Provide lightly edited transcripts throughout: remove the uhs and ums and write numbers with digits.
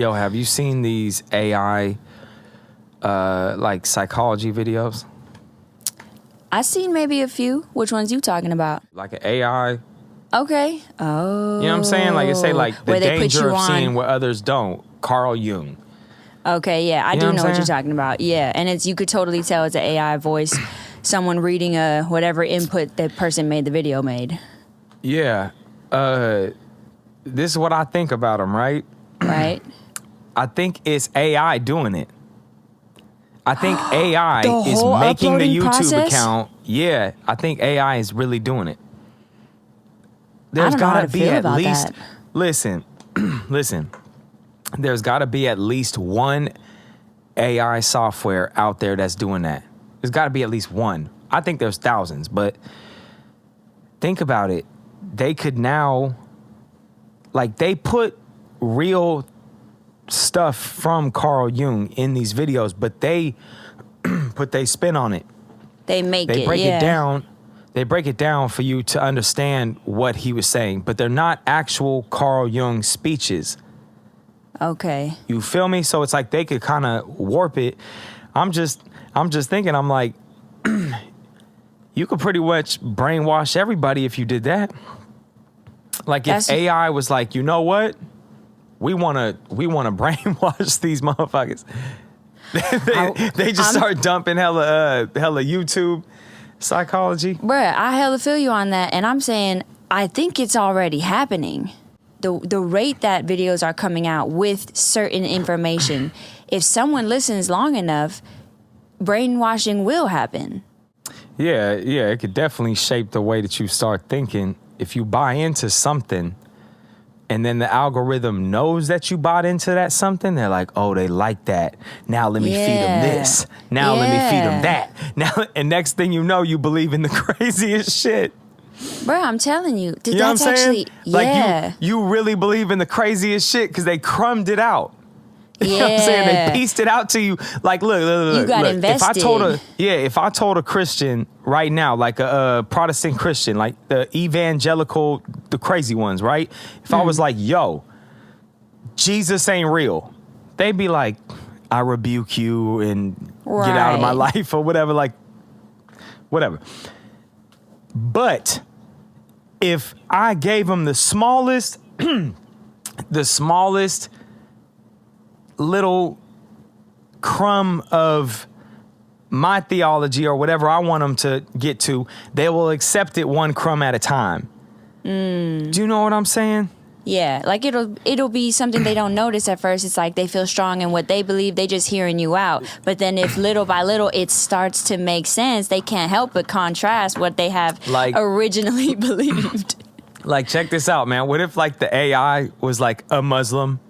Yo, have you seen these AI like psychology videos? I seen maybe a few. Which ones you talking about? Like an AI. Okay. Oh. You know what I'm saying? Like it say like the danger of seeing what others don't. Carl Jung. Okay, yeah, I do know what you're talking about. Yeah, and you could totally tell it's an AI voice, someone reading whatever input that person made the video made. Yeah. This is what I think about them, right? Right. I think it's AI doing it. I think AI is making the YouTube account. Yeah, I think AI is really doing it. There's got to be at least, listen, there's got to be at least one AI software out there that's doing that. There's got to be at least one. I think there's thousands, but think about it. They could now, like, they put real stuff from Carl Jung in these videos, but they put their spin on it. They break it down. They break it down for you to understand what he was saying, but they're not actual Carl Jung speeches. Okay. You feel me? So it's like they could kind of warp it. I'm just thinking, I'm like, you could pretty much brainwash everybody if you did that. Like if AI was like, you know what? We wanna brainwash these motherfuckers. they just start dumping hella YouTube psychology. Bruh, I hella feel you on that, and I'm saying I think it's already happening. The rate that videos are coming out with certain information, if someone listens long enough, brainwashing will happen. Yeah, it could definitely shape the way that you start thinking. If you buy into something and then the algorithm knows that you bought into that something, they're like, oh, they like that. Now let me feed them this. Now let me feed them that. Now, and next thing you know, you believe in the craziest shit. Bro, I'm telling you. You know what I'm saying? Like you really believe in the craziest shit because they crumbed it out. You know what I'm saying? They pieced it out to you. Like, look. You got invested. If I told a Christian right now, like a Protestant Christian, like the evangelical, the crazy ones, right? If I was like, yo, Jesus ain't real, they'd be like, I rebuke you and get out of my life or whatever, like, whatever. But if I gave them the smallest little crumb of my theology or whatever I want them to get to, they will accept it one crumb at a time. Do you know what I'm saying? Yeah, like it'll be something they don't notice at first. It's like they feel strong in what they believe. They just hearing you out. But then if little by little it starts to make sense, they can't help but contrast what they have originally believed. Like, check this out, man. What if like the AI was like a Muslim?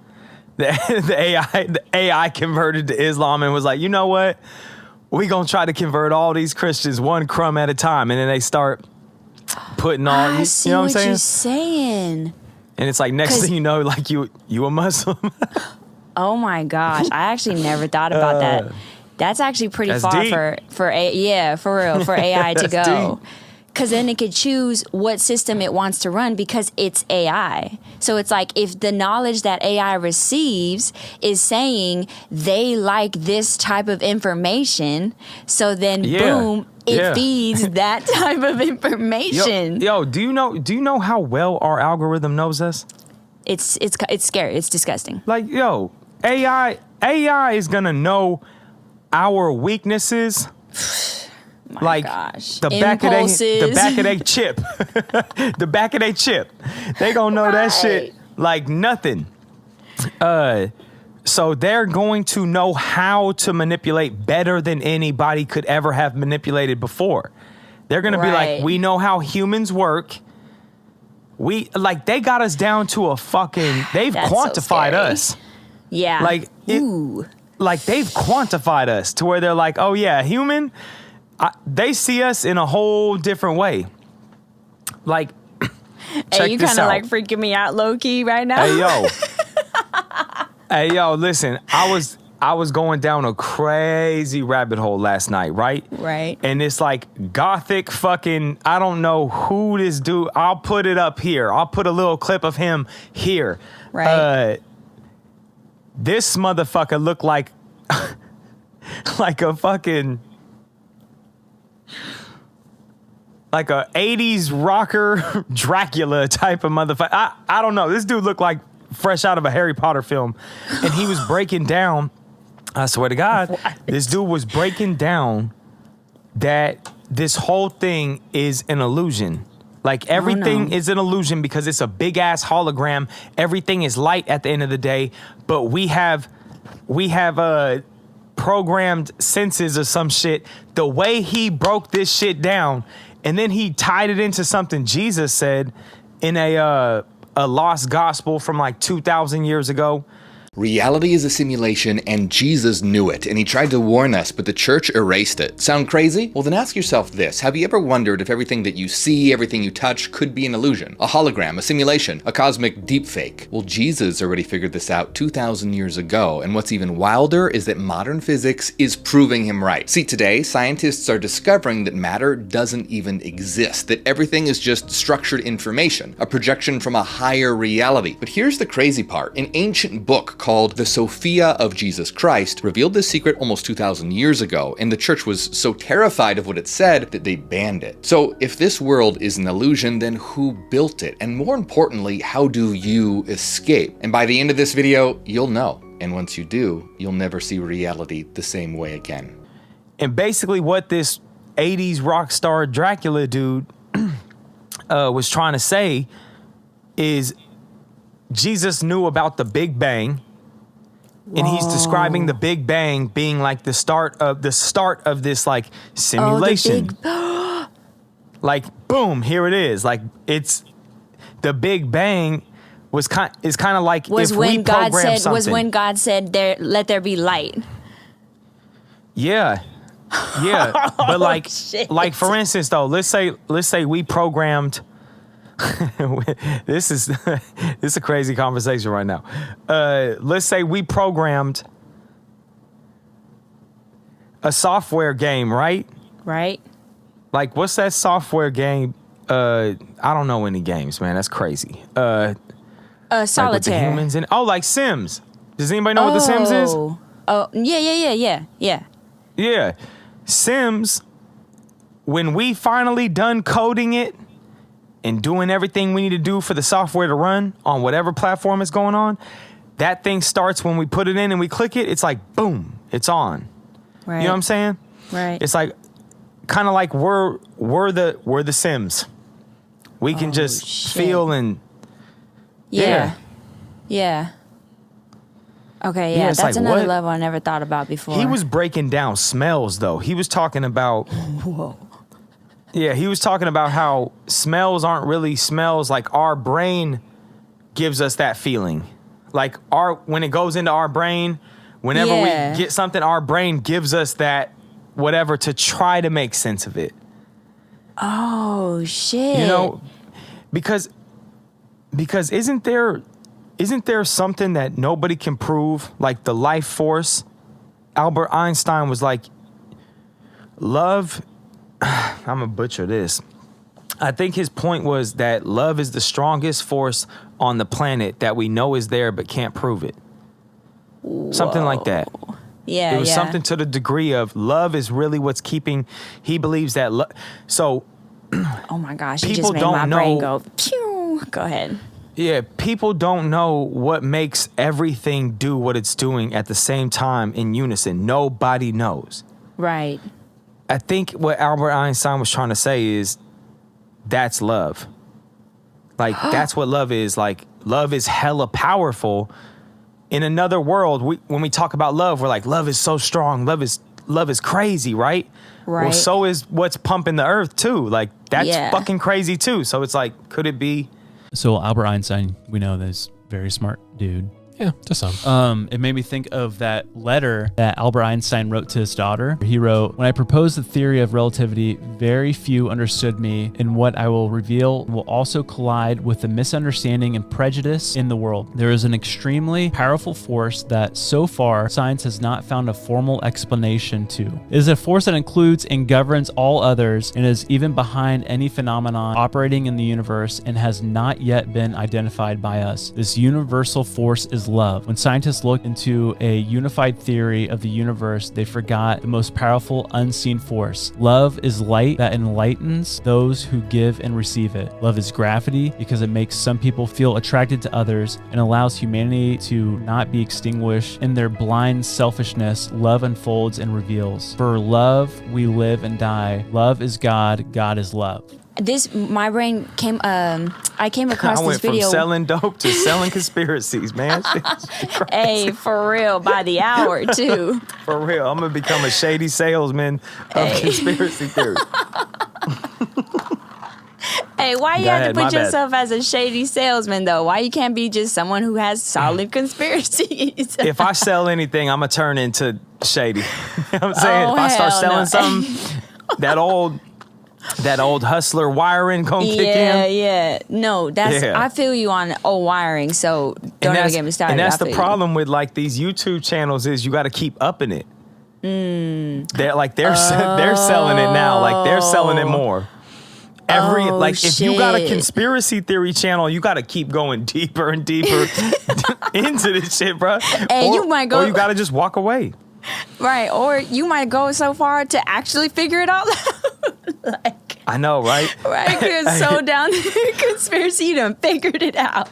The AI converted to Islam and was like, you know what? We gonna try to convert all these Christians one crumb at a time, and then they start putting all. I see what you're saying. And it's like next thing you know, like you a Muslim. Oh my gosh, I actually never thought about that. That's actually pretty far for AI to go. Deep. Because then it could choose what system it wants to run because it's AI. So it's like if the knowledge that AI receives is saying they like this type of information, so then boom, it feeds that type of information. Yo, do you know how well our algorithm knows us? It's scary. It's disgusting. Like, yo, AI is gonna know our weaknesses. My gosh. The back of their chip. The back of their chip. They gonna know that shit like nothing. So they're going to know how to manipulate better than anybody could ever have manipulated before. They're gonna be like, we know how humans work. They got us down to a fucking, they've quantified us. Yeah. Like they've quantified us to where they're like, oh yeah, human. They see us in a whole different way. Like, check you this kind of out. like freaking me out low key right now. Hey yo, listen. I was going down a crazy rabbit hole last night, right? Right. And it's like gothic fucking. I don't know who this dude. I'll put it up here. I'll put a little clip of him here. Right. this motherfucker looked like like a fucking like a 80s rocker Dracula type of motherfucker. I don't know. This dude looked like fresh out of a Harry Potter film. And he was breaking down, I swear to God, this dude was breaking down that this whole thing is an illusion. Like everything is an illusion because it's a big ass hologram. Everything is light at the end of the day, but we have programmed senses or some shit. The way he broke this shit down, and then he tied it into something Jesus said in a lost gospel from like 2,000 years ago. Reality is a simulation, and Jesus knew it, and he tried to warn us, but the church erased it. Sound crazy? Well, then ask yourself this. Have you ever wondered if everything that you see, everything you touch, could be an illusion? A hologram, a simulation, a cosmic deepfake? Well, Jesus already figured this out 2,000 years ago, and what's even wilder is that modern physics is proving him right. See, today, scientists are discovering that matter doesn't even exist, that everything is just structured information, a projection from a higher reality. But here's the crazy part. An ancient book called The Sophia of Jesus Christ revealed this secret almost 2,000 years ago, and the church was so terrified of what it said that they banned it. So if this world is an illusion, then who built it? And more importantly, how do you escape? And by the end of this video, you'll know. And once you do, you'll never see reality the same way again. And basically what this 80s rock star Dracula dude was trying to say is Jesus knew about the Big Bang. And he's describing the Big Bang being like the start of this like simulation. Like boom, here it is. Like it's the Big Bang is kind of like was if when we God program said something. was when God said let there be light. Yeah. Yeah. But like shit. like for instance though, let's say we programmed this is a crazy conversation right now. Let's say we programmed a software game, right? Right. Like, what's that software game? I don't know any games, man. That's crazy. Solitaire. Like with the humans in, like Sims. Does anybody know what the Sims is? Oh, yeah. Yeah. Sims, when we finally done coding it, and doing everything we need to do for the software to run on whatever platform is going on, that thing starts when we put it in and we click it. It's like, boom, it's on. Right. You know what I'm saying? Right. It's like, kind of like we're the Sims. We can just feel and... Yeah. Okay, yeah, it's that's like, another what? level I never thought about before. He was breaking down smells, though. He was talking about... Whoa. Yeah, he was talking about how smells aren't really smells. Like our brain gives us that feeling. Like when it goes into our brain, whenever we get something, our brain gives us that whatever to try to make sense of it. Oh shit! You know, because isn't there something that nobody can prove, like the life force? Albert Einstein was like, love. I'm gonna butcher this. I think his point was that love is the strongest force on the planet that we know is there but can't prove it. Whoa. Something like that. Yeah, it was something to the degree of love is really what's keeping. He believes that. So, oh my gosh, you people just made don't my know. brain go. Pew! Go ahead. Yeah, people don't know what makes everything do what it's doing at the same time in unison. Nobody knows. Right. I think what Albert Einstein was trying to say is that's love. Like, that's what love is. Like, love is hella powerful. In another world, when we talk about love, we're like, love is so strong. Love is crazy, right? Right. Well, so is what's pumping the earth, too. Like, that's fucking crazy, too. So it's like, could it be? So Albert Einstein, we know this very smart dude. Yeah, just some. It made me think of that letter that Albert Einstein wrote to his daughter. He wrote, "When I proposed the theory of relativity, very few understood me, and what I will reveal will also collide with the misunderstanding and prejudice in the world. There is an extremely powerful force that so far science has not found a formal explanation to. It is a force that includes and governs all others and is even behind any phenomenon operating in the universe and has not yet been identified by us. This universal force is love. When scientists looked into a unified theory of the universe, they forgot the most powerful unseen force. Love is light that enlightens those who give and receive it. Love is gravity because it makes some people feel attracted to others and allows humanity to not be extinguished. In their blind selfishness, love unfolds and reveals. For love, we live and die. Love is God. God is love. My brain came. I came across I went this video. from selling dope to selling conspiracies, man. Hey, for real, by the hour too. For real, I'm gonna become a shady salesman of conspiracy theory. Hey, why you Go have ahead, to my put bad. yourself as a shady salesman though? Why you can't be just someone who has solid conspiracies? If I sell anything, I'm gonna turn into shady. You know what I'm saying? Oh, if I start hell selling no. something, that old hustler wiring gonna kick Yeah, in. yeah. No, that's Yeah. I feel you on old wiring, so don't even get me started. And that's I the feel you. problem with like these YouTube channels is you got to keep upping it. They're selling it now, like they're selling it more. If you got a shit. conspiracy theory channel, you got to keep going deeper and deeper into this shit, bro. And you might go- or you got to just walk away. Right, or you might go so far to actually figure it all out. I know, right? Right, you're so down the conspiracy, you done figured it out.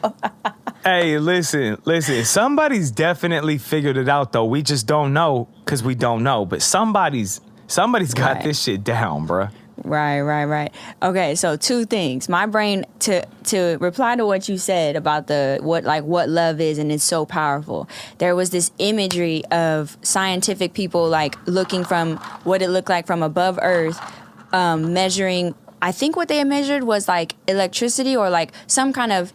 Hey, listen. Somebody's definitely figured it out, though. We just don't know because we don't know. But somebody's got Right. this shit down, bruh. Right. Okay, so two things. My brain to reply to what you said about what love is, and it's so powerful. There was this imagery of scientific people like looking from what it looked like from above Earth, measuring. I think what they measured was like electricity or like some kind of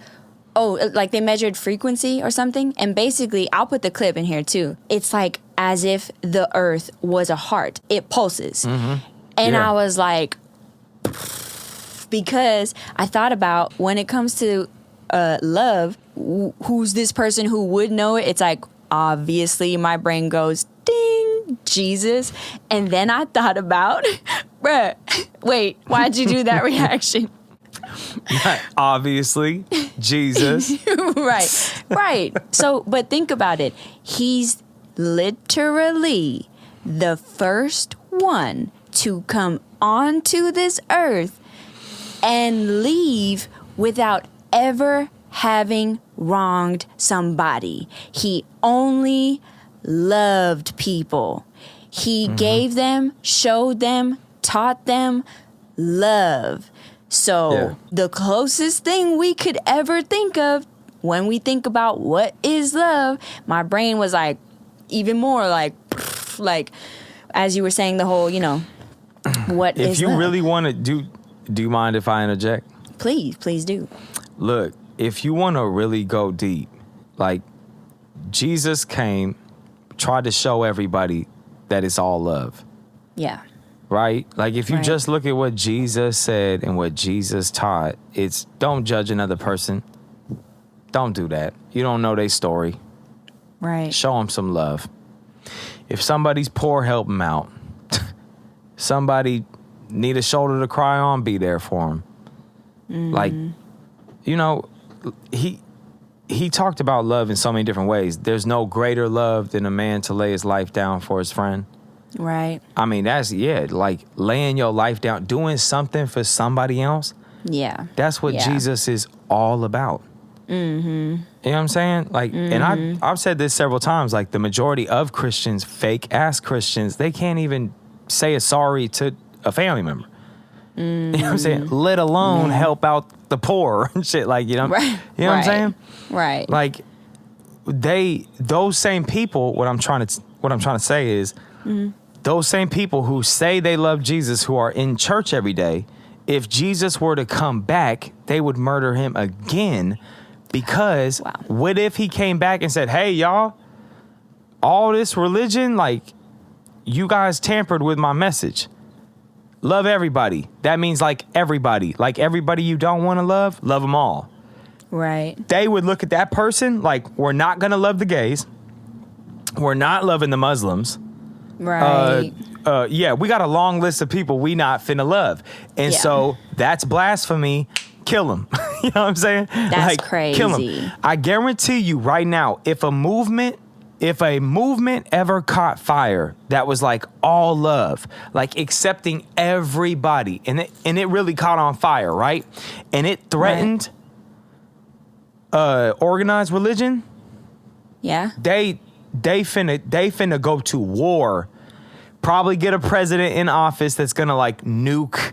like they measured frequency or something. And basically, I'll put the clip in here too. It's like as if the Earth was a heart. It pulses. And Yeah. I was like, because I thought about when it comes to love, who's this person who would know it? It's like, obviously, my brain goes, ding, Jesus. And then I thought about, bruh, wait, why'd you do that reaction? Obviously, Jesus. Right. So, but think about it. He's literally the first one to come onto this earth and leave without ever having wronged somebody. He only loved people. He gave them, showed them, taught them love. So Yeah. the closest thing we could ever think of when we think about what is love, my brain was like even more like as you were saying the whole, what is If you love? really want to do you mind if I interject? Please do. Look, if you want to really go deep, like Jesus came, tried to show everybody that it's all love, Yeah. right? Like if you Right. just look at what Jesus said and what Jesus taught, it's don't judge another person. Don't do that. You don't know their story. Right. Show them some love. If somebody's poor, help them out. Somebody need a shoulder to cry on, be there for them. Like, he talked about love in so many different ways. There's no greater love than a man to lay his life down for his friend. Right. I mean, like laying your life down, doing something for somebody else. Yeah. That's what Yeah. Jesus is all about. Mm-hmm. You know what I'm saying? Like, and I've said this several times, like the majority of Christians, fake ass Christians, they can't even say a sorry to a family member. You know what I'm saying? Let alone help out the poor and shit. Like, Right. You know what I'm saying? Right. Like those same people, what I'm trying to say is those same people who say they love Jesus, who are in church every day, if Jesus were to come back, they would murder him again. Because what if he came back and said, hey, y'all, all this religion, like, you guys tampered with my message. Love everybody. That means like everybody you don't want to love them all. Right. They would look at that person like, we're not going to love the gays. We're not loving the Muslims. Right. We got a long list of people we not finna love. And Yeah. so that's blasphemy. Kill them. You know what I'm saying? That's Kill crazy. them. I guarantee you right now, if a movement ever caught fire that was like all love, like accepting everybody, and it really caught on fire, right? And it threatened organized religion. Yeah. They finna go to war. Probably get a president in office that's gonna like nuke,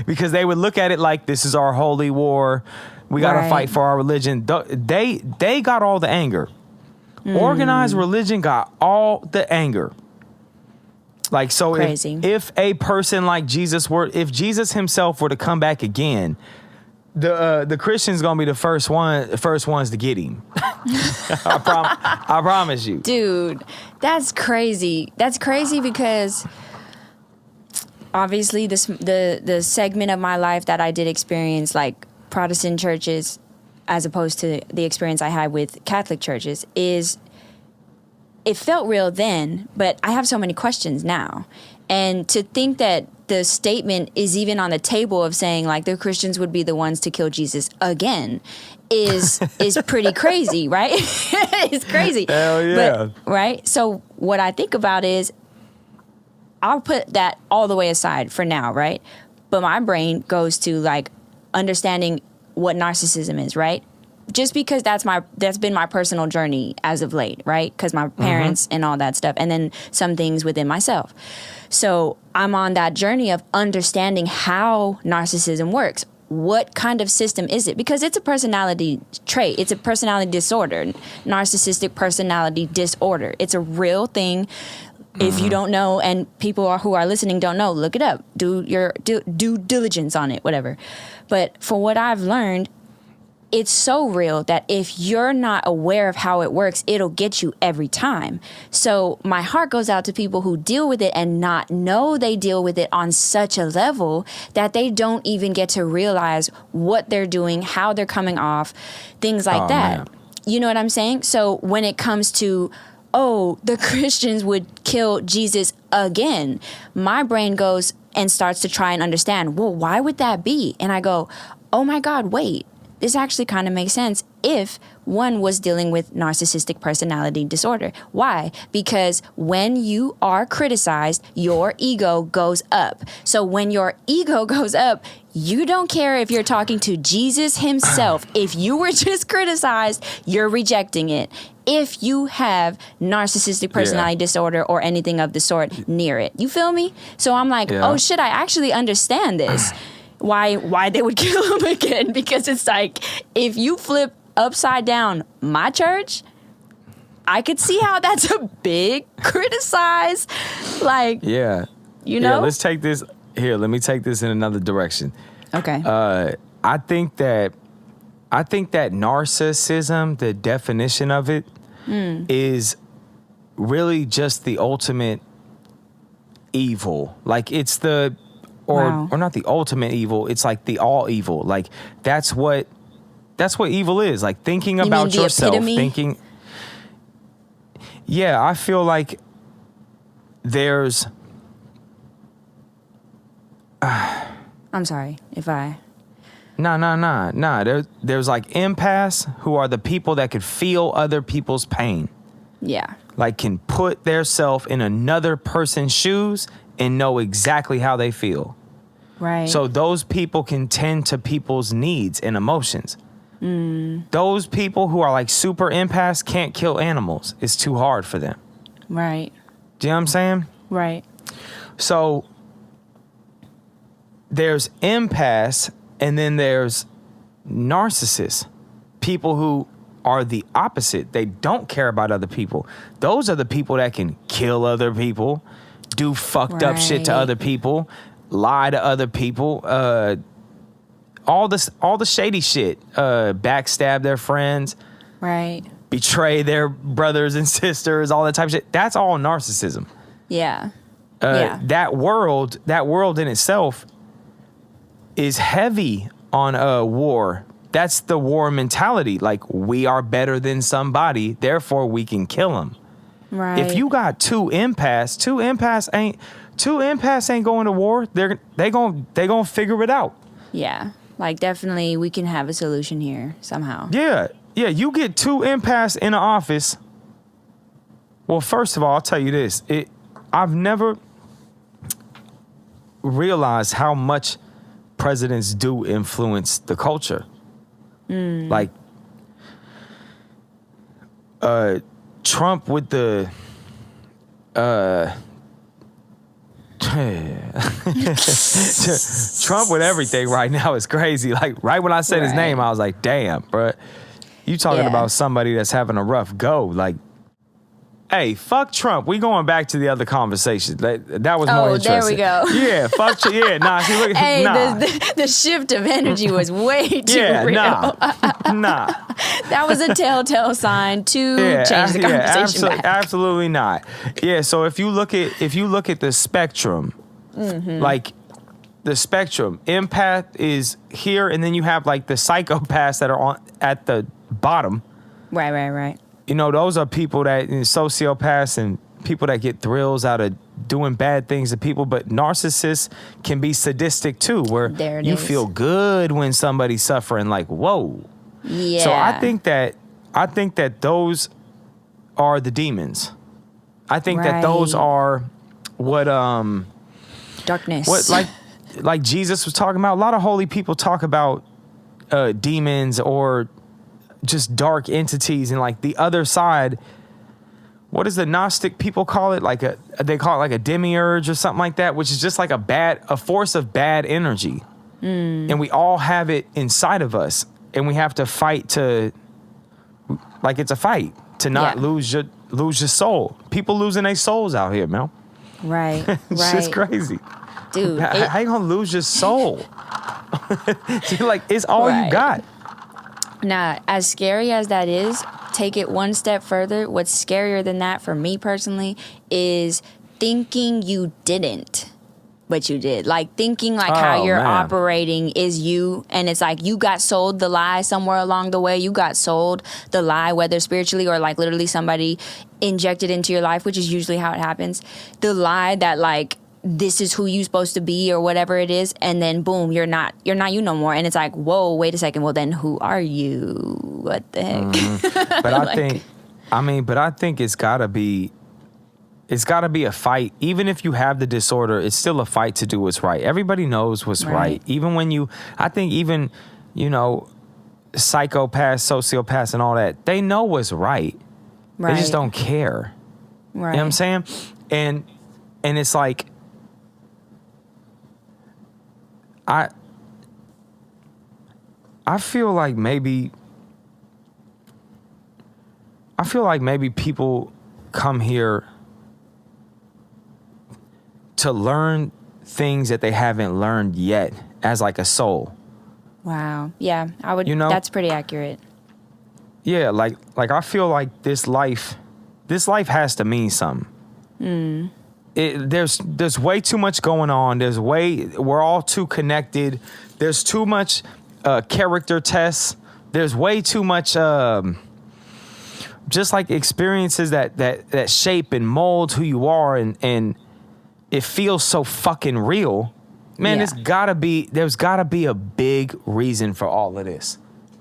because they would look at it like, this is our holy war. We gotta fight for our religion. They got all the anger. Organized religion got all the anger. Like, so if a person like Jesus if Jesus himself were to come back again, the Christians gonna be the first ones to get him. I promise you, dude. That's crazy. That's crazy because obviously the segment of my life that I did experience, like Protestant churches, as opposed to the experience I had with Catholic churches, it felt real then, but I have so many questions now. And to think that the statement is even on the table of saying like the Christians would be the ones to kill Jesus again is pretty crazy, right? It's crazy. Hell yeah. But, right? So what I think about is, I'll put that all the way aside for now, right? But my brain goes to like understanding what narcissism is, right? Just because that's been my personal journey as of late, right? Because my parents and all that stuff, and then some things within myself. So I'm on that journey of understanding how narcissism works. What kind of system is it? Because it's a personality trait. It's a personality disorder, narcissistic personality disorder. It's a real thing. If you don't know, and people who are listening don't know, look it up. Do your due diligence on it, whatever. But for what I've learned, it's so real that if you're not aware of how it works, it'll get you every time. So my heart goes out to people who deal with it and not know they deal with it on such a level that they don't even get to realize what they're doing, how they're coming off, things like that. Man. You know what I'm saying? So when it comes to, the Christians would kill Jesus again, my brain goes and starts to try and understand, well, why would that be? And I go, oh my God, wait. This actually kind of makes sense if one was dealing with narcissistic personality disorder. Why? Because when you are criticized, your ego goes up. So when your ego goes up, you don't care if you're talking to Jesus himself. If you were just criticized, you're rejecting it. If you have narcissistic personality disorder or anything of the sort near it. You feel me? So I'm like, oh shit, I actually understand this. Why they would kill him again, because it's like, if you flip upside down my church, I could see how that's a big criticize. Like, you know? Yeah, let's take this here. Let me take this in another direction. Okay. I think that narcissism, the definition of it, is really just the ultimate evil. Like, it's the or not the ultimate evil, it's like the all evil. Like, that's what evil is. Like, thinking about yourself, thinking. Yeah, I feel like there's I'm sorry if I There's like empaths who are the people that could feel other people's pain. Yeah. Like, can put their self in another person's shoes and know exactly how they feel. Right. So those people can tend to people's needs and emotions. Those people who are like super empaths can't kill animals. It's too hard for them. Right. Do you know what I'm saying? Right. So there's empaths, and then there's narcissists. People who are the opposite. They don't care about other people. Those are the people that can kill other people, do fucked up shit to other people, lie to other people, all the shady shit, backstab their friends, right, betray their brothers and sisters, all that type of shit. That's all narcissism. Yeah. That world in itself is heavy on war. That's the war mentality. Like, we are better than somebody, therefore we can kill them. Right. If you got two empaths ain't going to war. They gonna figure it out. Yeah. Like, definitely we can have a solution here somehow. Yeah. Yeah, you get 2 empaths in the office. Well, first of all, I'll tell you this. I've never realized how much presidents do influence the culture. Like, Trump with the Trump with everything right now is crazy. Like, right when I said his name, I was like, damn, bruh. You talking about somebody that's having a rough go. Like, hey, fuck Trump. We going back to the other conversation. That was more interesting. There we go. Yeah, fuck Trump. Yeah, nah. See, look, Hey, nah. the shift of energy was way too real. Nah. That was a telltale sign to change the conversation back. Absolutely not. Yeah, so if you look at the spectrum, like the spectrum, empath is here, and then you have like the psychopaths that are at the bottom. Right. You know, those are people that sociopaths and people that get thrills out of doing bad things to people. But narcissists can be sadistic too, where you feel good when somebody's suffering. Like, whoa. Yeah. So I think that those are the demons. I think that those are what darkness. What like Jesus was talking about. A lot of holy people talk about demons or just dark entities, and like the other side. What does the Gnostic people call it? They call it like a demiurge or something like that, which is just like a force of bad energy. And we all have it inside of us, and we have to fight it's a fight to not lose your soul. People losing their souls out here, man. Right. It's just crazy. Dude. How you gonna lose your soul? Like, it's all you got. Now, as scary as that is, take it one step further. What's scarier than that for me personally is thinking you didn't, but you did. Like, thinking like how you're operating is you, and it's like you got sold the lie somewhere along the way. You got sold the lie, whether spiritually or like literally somebody injected into your life, which is usually how it happens. The lie that like, this is who you're supposed to be or whatever it is, and then boom, you're not you no more, and it's like, whoa, wait a second, well then who are you? What the heck? But I think it's gotta be a fight. Even if you have the disorder, it's still a fight to do what's right. Everybody knows what's right. Even when I think even, psychopaths, sociopaths and all that, they know what's right. They just don't care. Right. You know what I'm saying? And it's like, I feel like maybe people come here to learn things that they haven't learned yet as like a soul. Wow. Yeah, I would. That's pretty accurate. Yeah, like I feel like this life has to mean something. There's way too much going on. We're all too connected. There's too much character tests. There's way too much just like experiences that shape and mold who you are, and it feels so fucking real. Man, there's gotta be a big reason for all of this.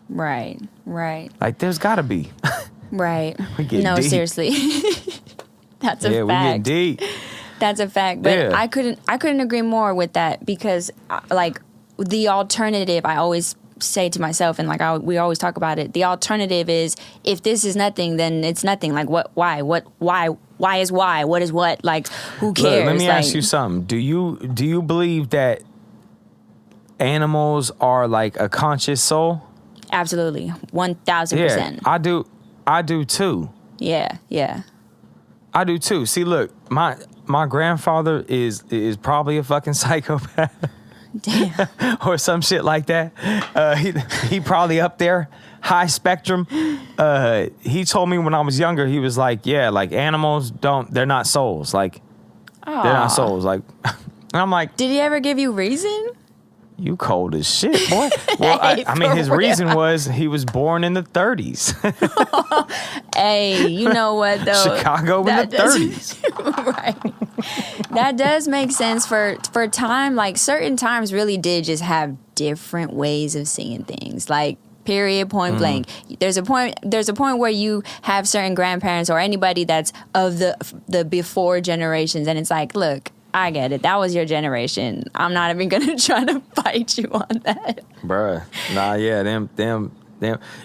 Right. Like, there's gotta be. Right. No, deep. Seriously. That's a fact. Yeah, we getting deep. That's a fact. But I couldn't agree more with that, because like the alternative, I always say to myself, and like we always talk about it, the alternative is, if this is nothing, then it's nothing. Like, why is why? What is what? Like, who cares? Look, let me ask you something. Do you believe that animals are like a conscious soul? Absolutely. 1,000%. Yeah, I do too. Yeah. I do too. See, look, my grandfather is probably a fucking psychopath. Damn. Or some shit like that. He probably up there, high spectrum. He told me when I was younger, he was like, yeah, like animals they're not souls. Like, they're not souls. Like, and I'm like, did he ever give you reason? You cold as shit, boy. Well, I mean, his reason was he was born in the 30s. Hey, you know what, though? Chicago in the 30s. Right. That does make sense for time. Like, certain times really did just have different ways of seeing things. Like, period, point blank. There's a point where you have certain grandparents or anybody that's of the before generations, and it's like, look, I get it. That was your generation. I'm not even gonna try to fight you on that. Bruh. Nah, yeah, them.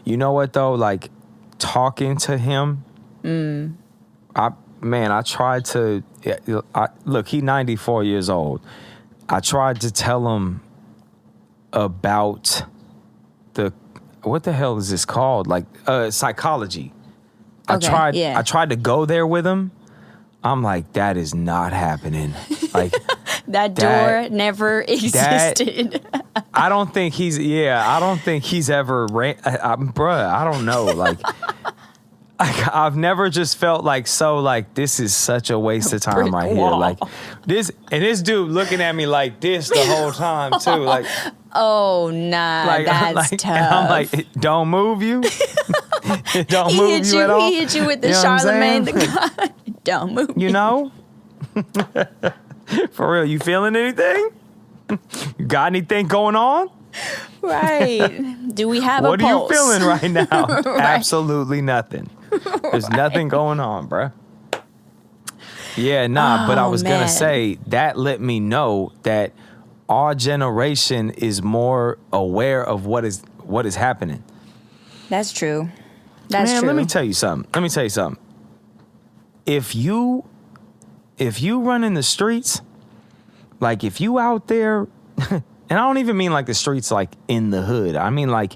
You know what though? Like, talking to him, I tried to look, he's 94 years old. I tried to tell him about what the hell is this called? Like psychology. Okay, I tried to go there with him. I'm like, that is not happening. Like that door never existed. I don't think he's ever bruh, I don't know. Like I've never just felt like so like this is such a waste of time right here. Like this dude looking at me like this the whole time too. Like, oh nah, like, that's tough. And I'm like, don't move you. Don't move you at all. He hit you with the Charlemagne the God. Don't move you. Know? For real, you feeling anything? You got anything going on? Right. Do we have what a pulse? What are you feeling right now? Right. Absolutely nothing. There's nothing going on, bruh. Yeah, nah, but I was going to say, that let me know that our generation is more aware of what is happening. That's true. That's true. Let me tell you something. If you run in the streets, like if you out there, and I don't even mean like the streets like in the hood. I mean like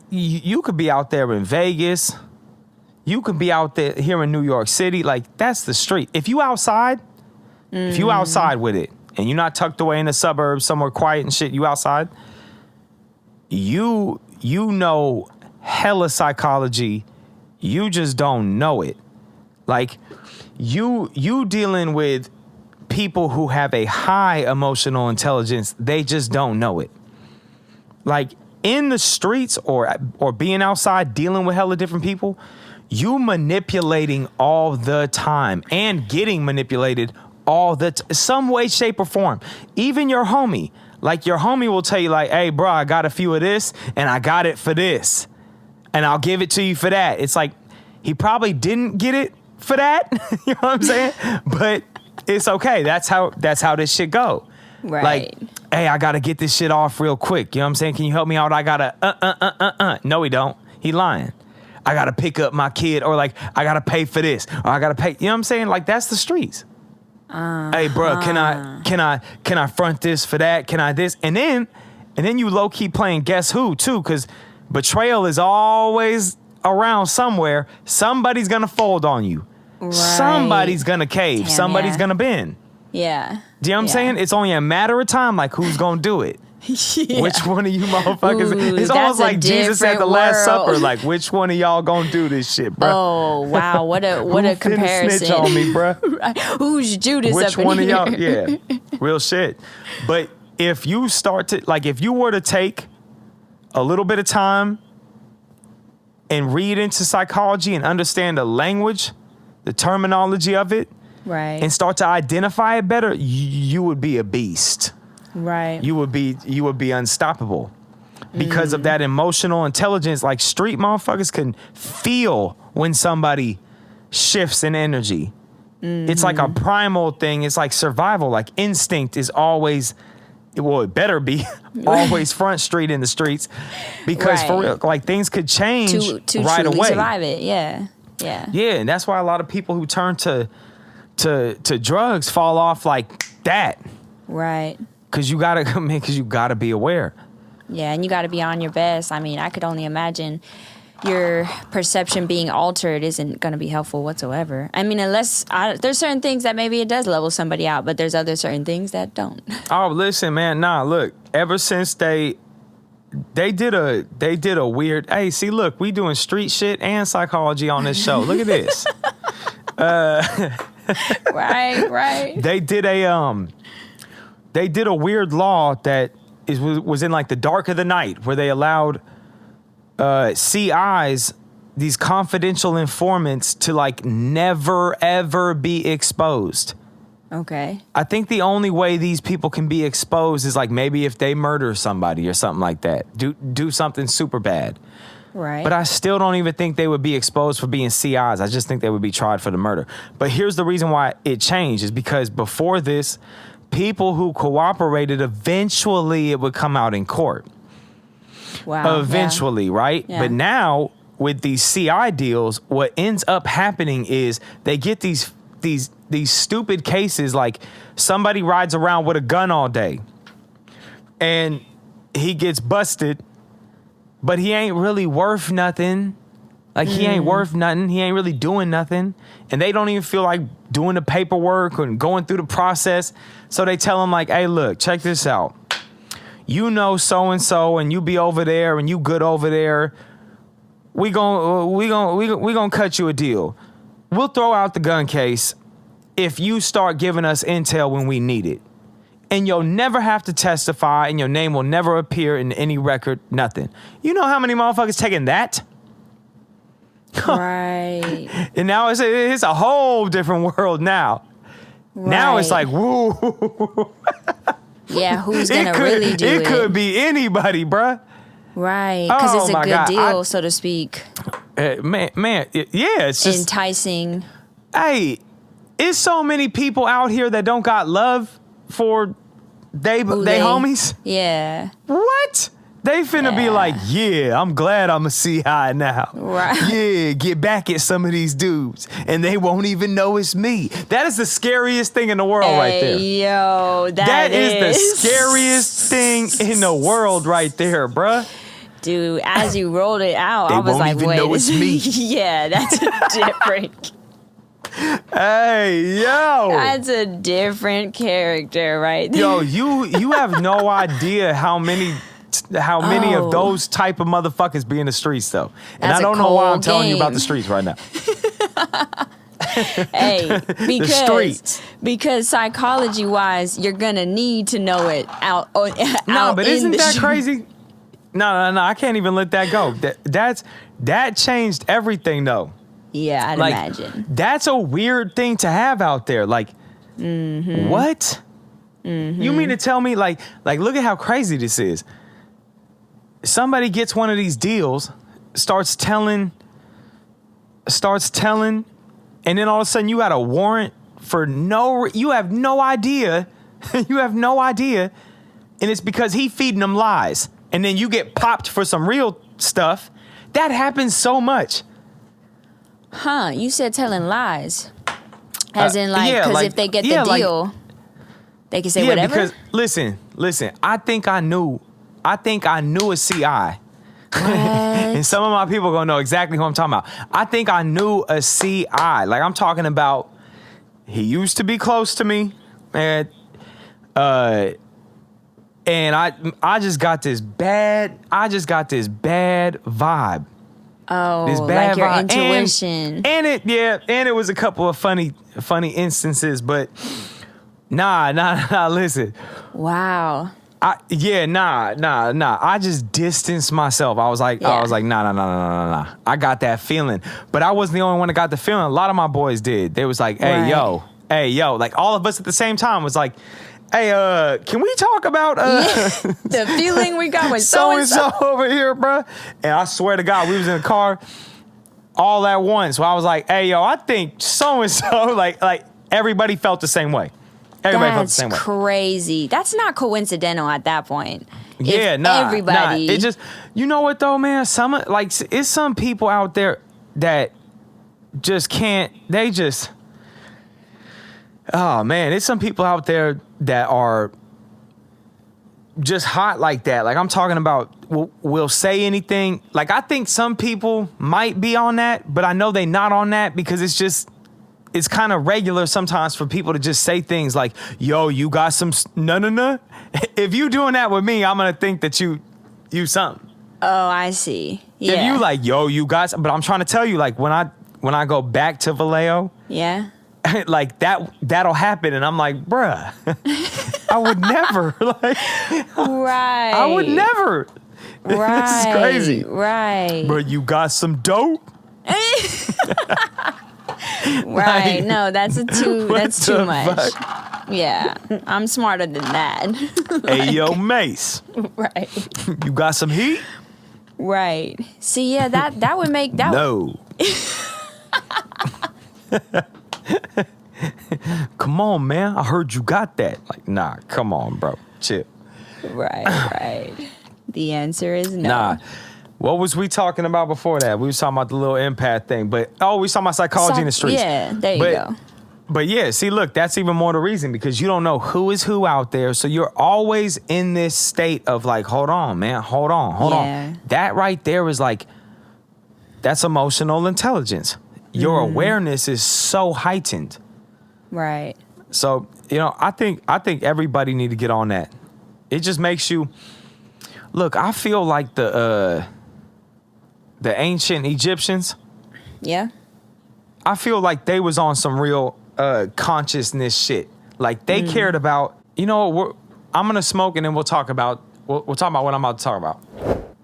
you could be out there in Vegas. You could be out there here in New York City. Like that's the street. If you outside with it and you're not tucked away in the suburbs somewhere quiet and shit, you outside, you know hella psychology. You just don't know it. Like you dealing with people who have a high emotional intelligence, they just don't know it. Like in the streets or being outside dealing with hella different people, you manipulating all the time and getting manipulated all some way, shape, or form. Even your homie. Like your homie will tell you like, hey, bro, I got a few of this and I got it for this. And I'll give it to you for that. It's like he probably didn't get it for that. You know what I'm saying? But it's okay. That's how this shit go. Right. Like, hey, I gotta get this shit off real quick. You know what I'm saying? Can you help me out? I gotta No, he don't. He lying. I gotta pick up my kid, or like I gotta pay for this, or I gotta pay. You know what I'm saying? Like that's the streets. Hey, bro, can I front this for that? Can I this? And then you low key playing guess who too, because betrayal is always around somewhere. Somebody's gonna fold on you. Right. Somebody's gonna cave. Damn, somebody's gonna bend. Yeah. Do you know what I'm saying? It's only a matter of time, like who's gonna do it. Yeah. Which one of you motherfuckers? Ooh, it's almost like Jesus at the Last world. Supper. Like, which one of y'all gonna do this shit, bro? Oh wow, what a comparison! Snitch on me, bro. Right. Who's Judas? Which up one in of here? y'all? Yeah, real shit. But if you start to if you were to take a little bit of time and read into psychology and understand the language, the terminology of it, right, and start to identify it better, you would be a beast. Right. You would be unstoppable because of that emotional intelligence. Like street motherfuckers can feel when somebody shifts in energy. It's like a primal thing. It's like survival. Like instinct is always, well, it better be always front street in the streets because for real, like things could change to right away. Survive it. Yeah. Yeah. Yeah. And that's why a lot of people who turn to drugs fall off like that. Right. Because you gotta be aware. Yeah, and you gotta be on your best. I mean, I could only imagine your perception being altered isn't gonna be helpful whatsoever. I mean, there's certain things that maybe it does level somebody out, but there's other certain things that don't. Oh, listen, man. Nah, look. Ever since they did a weird. Hey, see, look, we doing street shit and psychology on this show. Look at this. Right. They did a weird law that was in like the dark of the night where they allowed CIs, these confidential informants, to like never ever be exposed Okay. I think the only way these people can be exposed is like maybe if they murder somebody or something like that. Do something super bad. Right. But I still don't even think they would be exposed for being CIs. I just think they would be tried for the murder. But here's the reason why it changed is because before this, people who cooperated, eventually it would come out in court. Wow. Eventually, right? Yeah. But now with these CI deals, what ends up happening is they get these stupid cases like somebody rides around with a gun all day and he gets busted, but he ain't really worth nothing. Like he ain't worth nothing. He ain't really doing nothing. And they don't even feel like doing the paperwork and going through the process. So they tell him like, hey, look, check this out. You know so-and-so and you be over there and you good over there. We gonna cut you a deal. We'll throw out the gun case if you start giving us intel when we need it. And you'll never have to testify and your name will never appear in any record, nothing. You know how many motherfuckers taking that? Right. And now it's a whole different world now. Right. Now it's like, woo. Yeah, who's going to really do it? It could be anybody, bruh. Right, because it's a good God. deal, so to speak. It's just Enticing. Hey, it's so many people out here that don't got love for they homies. Yeah. What? They finna be like, yeah, I'm glad I'm a CI now. Right. Yeah, get back at some of these dudes. And they won't even know it's me. That is the scariest thing in the world right there. Yo, that is the scariest thing in the world right there, bruh. Dude, as you rolled it out, They I was won't like, even wait. know it's me. Yeah, that's different. Hey, yo. That's a different character right there. Yo, you have no idea how many of those type of motherfuckers be in the streets though. And That's I don't know why I'm cold telling you about game. the streets right now. Hey, The streets. because psychology wise, you're gonna need to know it out. No, but isn't that street. crazy? No, I can't even let that go. That changed everything though. Yeah, I'd imagine. That's a weird thing to have out there. Like, what? You mean to tell me like look at how crazy this is. Somebody gets one of these deals, starts telling, and then all of a sudden you got a warrant for you have no idea. You have no idea. And it's because he feeding them lies. And then you get popped for some real stuff. That happens so much. Huh? You said telling lies, as in because if they get the deal, they can say whatever. Because listen. I think I knew a CI. And some of my people gonna know exactly who I'm talking about. I think I knew a CI. Like I'm talking about, he used to be close to me, and I just got this bad vibe. Oh, This bad like your vibe. intuition. And it was a couple of funny instances, but nah, listen. Wow. I just distanced myself. I was like, nah. I got that feeling. But I wasn't the only one that got the feeling. A lot of my boys did. They was like, hey, yo. Like all of us at the same time was like, hey, can we talk about the feeling we got was so-and-so over here, bruh? And I swear to God, we was in the car all at once. So I was like, hey, yo, I think so-and-so, like everybody felt the same way. Everybody felt the same way. That's crazy. That's not coincidental at that point. Yeah, everybody. It just, you know what though, man? It's some people out there that just can't, oh man, it's some people out there that are just hot like that. Like I'm talking about, will say anything. Like I think some people might be on that, but I know they not on that because it's kind of regular sometimes for people to just say things like, yo, you got some, no. If you doing that with me, I'm going to think that you something. Oh, I see. Yeah. If you like, yo, you got some, but I'm trying to tell you, like when I go back to Vallejo, yeah, like that'll happen. And I'm like, bruh, I would never like, right. I would never. Right. This is crazy. Right. But you got some dope. Right. No, that's too much. Fuck? Yeah, I'm smarter than that. Hey, yo, Mase. Right. You got some heat? Right. See, yeah, that would make that. No. Come on, man. I heard you got that. Like, nah, come on, bro. Chill. Right. The answer is no. Nah. What was we talking about before that? We was talking about the little empath thing, but we was talking about psychology in the streets. Yeah, there you go. But yeah, see, look, that's even more the reason because you don't know who is who out there. So you're always in this state of like, hold on, man, hold on. That right there is like, that's emotional intelligence. Your awareness is so heightened. Right. So, I think everybody need to get on that. It just makes you, look, I feel like the ancient Egyptians. Yeah. I feel like they was on some real consciousness shit. Like they cared about, I'm gonna smoke and then we'll talk about what I'm about to talk about.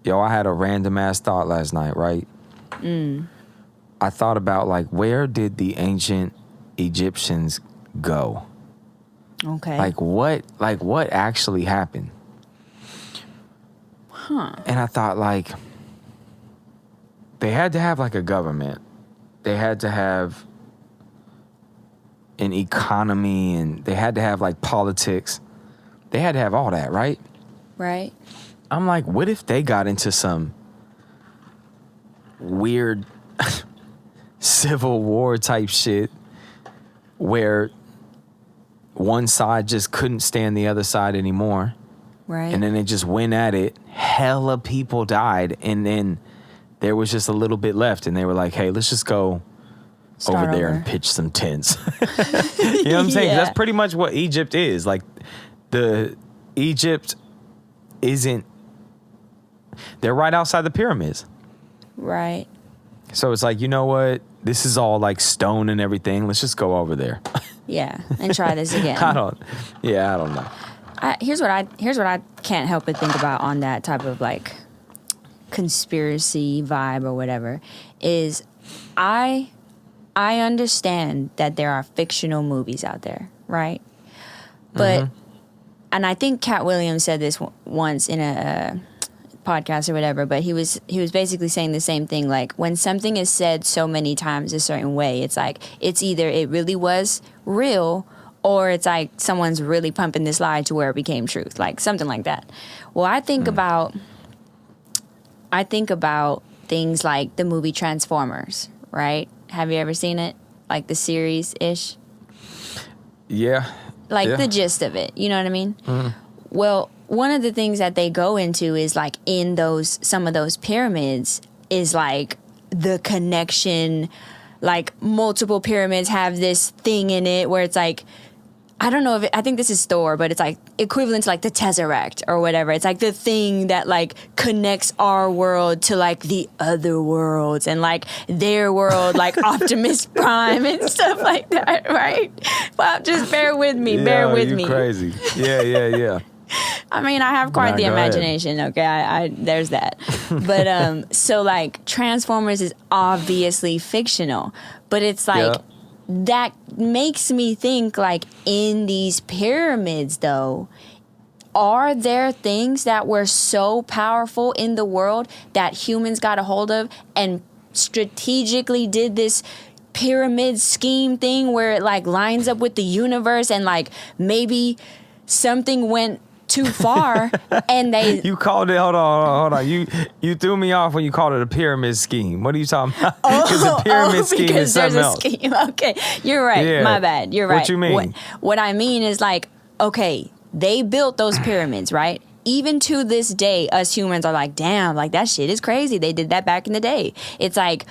Yo, I had a random ass thought last night, right? I thought about like where did the ancient Egyptians go? Okay. Like what actually happened? Huh. And I thought like they had to have like a government. They had to have an economy and they had to have like politics. They had to have all that, right? Right. I'm like, what if they got into some weird civil war type shit where one side just couldn't stand the other side anymore. Right. And then they just went at it. Hella people died. And then there was just a little bit left. And they were like, hey, let's just go over there and pitch some tents. You know what I'm saying? Yeah. That's pretty much what Egypt is. Like, Egypt isn't, they're right outside the pyramids. Right. So it's like, you know what? This is all like stone and everything. Let's just go over there. Yeah. And try this again. I don't know. Here's what I can't help but think about on that type of like conspiracy vibe or whatever is I understand that there are fictional movies out there, right? But and I think Cat Williams said this once in a podcast or whatever, but he was basically saying the same thing. Like when something is said so many times a certain way, it's like it's either it really was real or it's like someone's really pumping this lie to where it became truth, like something like that. Well, I think about things like the movie Transformers, right? Have you ever seen it? Like the series-ish? Yeah. Like the gist of it, you know what I mean? Well, one of the things that they go into is like in some of those pyramids is like the connection, like multiple pyramids have this thing in it where it's like, I don't know I think this is Thor, but it's like equivalent to like the Tesseract or whatever. It's like the thing that like connects our world to like the other worlds and like their world, like Optimus Prime and stuff like that, right? Well, just bear with me, bear with me. Crazy. Yeah. I mean, I have quite the imagination. Okay, I there's that. But so like Transformers is obviously fictional, but it's like that makes me think like in these pyramids though, are there things that were so powerful in the world that humans got a hold of and strategically did this pyramid scheme thing where it like lines up with the universe and like maybe something went too far and they You called it hold on you threw me off when you called it a pyramid scheme. What are you talking about? Because a pyramid scheme is something else. Scheme. Okay, you're right. Yeah. My bad. You're right. What you mean? What I mean is like, okay, they built those pyramids, right? Even to this day, us humans are like, damn, like that shit is crazy. They did that back in the day. It's like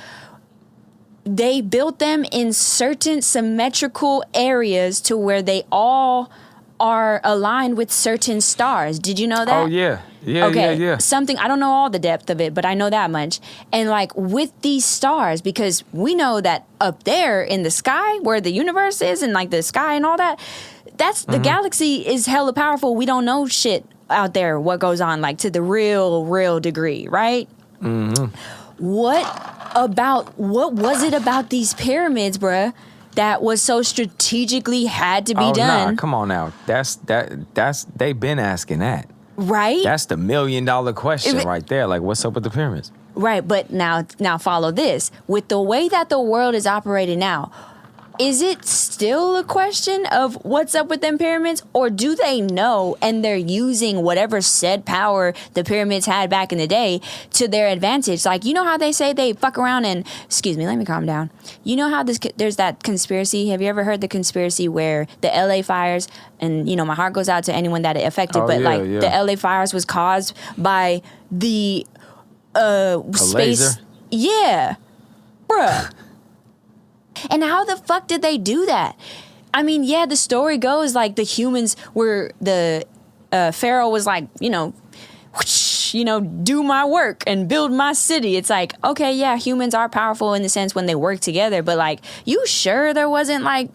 they built them in certain symmetrical areas to where they all are aligned with certain stars. Did you know that? Oh, yeah. Yeah. Something, I don't know all the depth of it, but I know that much. And like with these stars, because we know that up there in the sky where the universe is and like the sky and all that, that's the galaxy is hella powerful. We don't know shit out there, what goes on like to the real degree, right? What was it about these pyramids, bruh, that was so strategically had to be done. Nah, come on now. That's they've been asking that. Right? That's the $1 million question right there. Like, what's up with the pyramids? Right, but now follow this. With the way that the world is operating now, is it still a question of what's up with them pyramids? Or do they know and they're using whatever said power the pyramids had back in the day to their advantage? Like, you know how they say they fuck around and... Excuse me, let me calm down. You know how there's that conspiracy? Have you ever heard the conspiracy where the LA fires... And, you know, my heart goes out to anyone that it affected. But, the LA fires was caused by the space... laser? Yeah. Bruh. And how the fuck did they do that? I mean, yeah, the story goes like the humans were the Pharaoh was like, whoosh, do my work and build my city. It's like, okay, yeah, humans are powerful in the sense when they work together, but like, you sure there wasn't like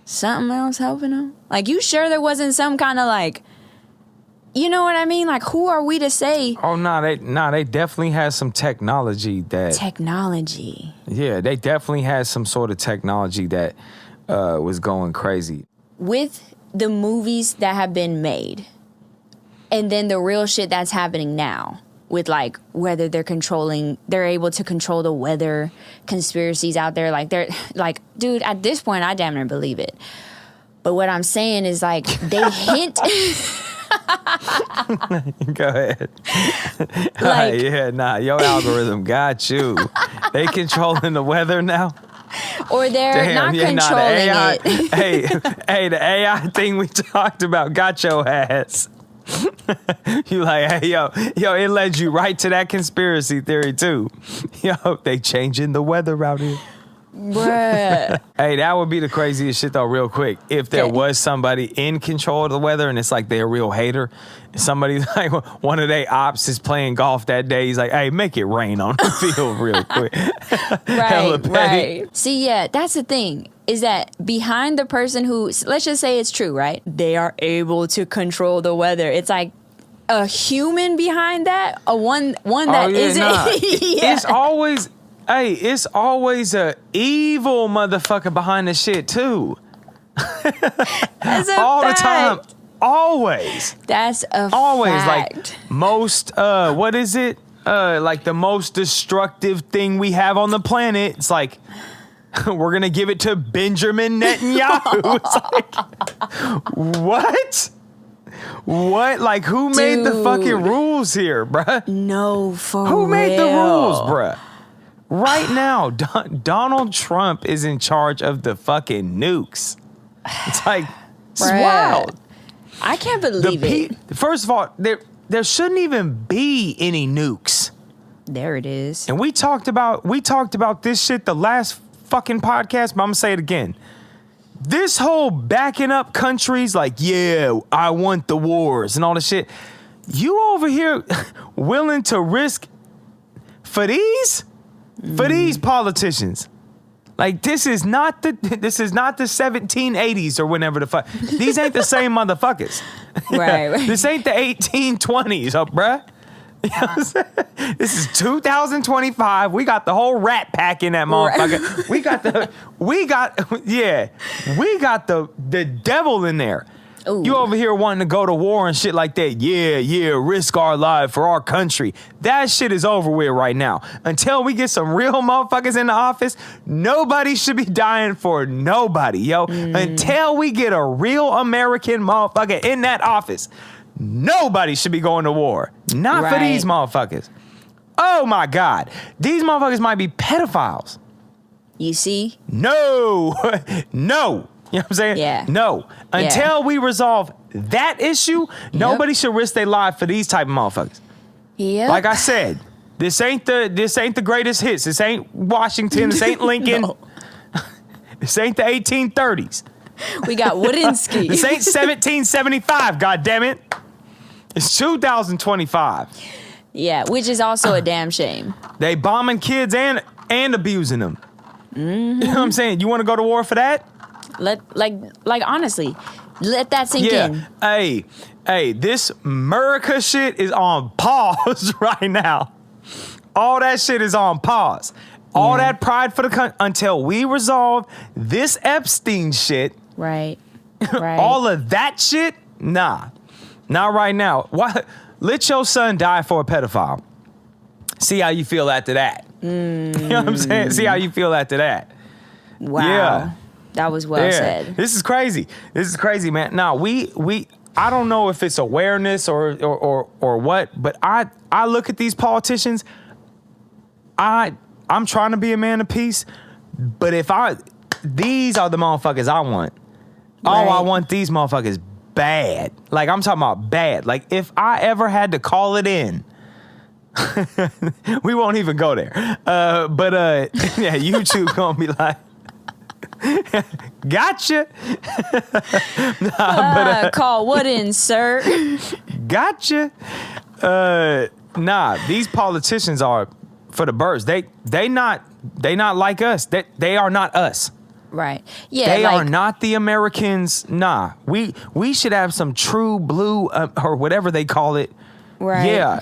something else helping them? Like, you sure there wasn't some kind of like, you know what I mean? Like, who are we to say? Oh, they definitely had some technology that... Technology. Yeah, they definitely had some sort of technology that was going crazy. With the movies that have been made, and then the real shit that's happening now, with like whether they're able to control the weather, conspiracies out there, like they're like, dude, at this point, I damn near believe it. But what I'm saying is like, they hint... Go ahead. Your algorithm got you. They controlling the weather now? Or they're not controlling it. Hey, the AI thing we talked about got your ass. You like, hey, yo, it led you right to that conspiracy theory too. Yo, they changing the weather out here. Bruh. Hey, that would be the craziest shit though, real quick. If there was somebody in control of the weather and it's like they're a real hater. Somebody like one of their ops is playing golf that day. He's like, hey, make it rain on the field real quick. Right. See, yeah, that's the thing. Is that behind the person who, let's just say it's true, right? They are able to control the weather. It's like a human behind that, one that isn't. Nah. Yeah. It's always a evil motherfucker behind the shit too. That's all fact. the time. Always. That's a always fact. Like most what is it? Like the most destructive thing we have on the planet. It's like we're gonna give it to Benjamin Netanyahu. It's like what? What? Like who made the fucking rules here, bruh? No, for real. Who made the rules, bruh? Right now, Donald Trump is in charge of the fucking nukes. It's like, it's wild. I can't believe it. First of all, there shouldn't even be any nukes. There it is. And we talked about this shit the last fucking podcast, but I'm gonna say it again. This whole backing up countries like, yeah, I want the wars and all the shit. You over here willing to risk for these? For these politicians. Like this is not the 1780s or whenever the fuck. These ain't the same motherfuckers. Right. This ain't the 1820s, bruh. You know what I'm saying? This is 2025. We got the whole rat pack in that motherfucker. Right. We got the devil in there. Ooh. You over here wanting to go to war and shit like that. Yeah, risk our life for our country. That shit is over with right now. Until we get some real motherfuckers in the office, nobody should be dying for nobody, yo. Until we get a real American motherfucker in that office, nobody should be going to war. Not for these motherfuckers. Oh my God. These motherfuckers might be pedophiles. You see? No. No. You know what I'm saying? Yeah. No. Until we resolve that issue, nobody should risk their life for these type of motherfuckers. Yeah. Like I said, this ain't the greatest hits. This ain't Washington. This ain't Lincoln. No. This ain't the 1830s. We got Woodinski. This ain't 1775, goddammit. It's 2025. Yeah, which is also a damn shame. They bombing kids and abusing them. Mm-hmm. You know what I'm saying? You want to go to war for that? Like honestly, let that sink in. Hey, this America shit is on pause right now. All that shit is on pause. all that pride for the country until we resolve this Epstein shit. Right. All of that shit, nah, not right now. Why? Let your son die for a pedophile. See how you feel after that. You know what I'm saying? See how you feel after that. Wow. Yeah. That was well said. This is crazy. This is crazy, man. Now I don't know if it's awareness or what, but I look at these politicians. I'm trying to be a man of peace, but these are the motherfuckers I want. Oh, I want these motherfuckers bad. Like, I'm talking about bad. Like, if I ever had to call it in, we won't even go there. But yeah, YouTube gonna be like, gotcha. Call what in, sir? Gotcha. These politicians are for the birds. They not like us. They are not us. Right. Yeah. They are not the Americans. Nah. We should have some true blue or whatever they call it. Right. Yeah.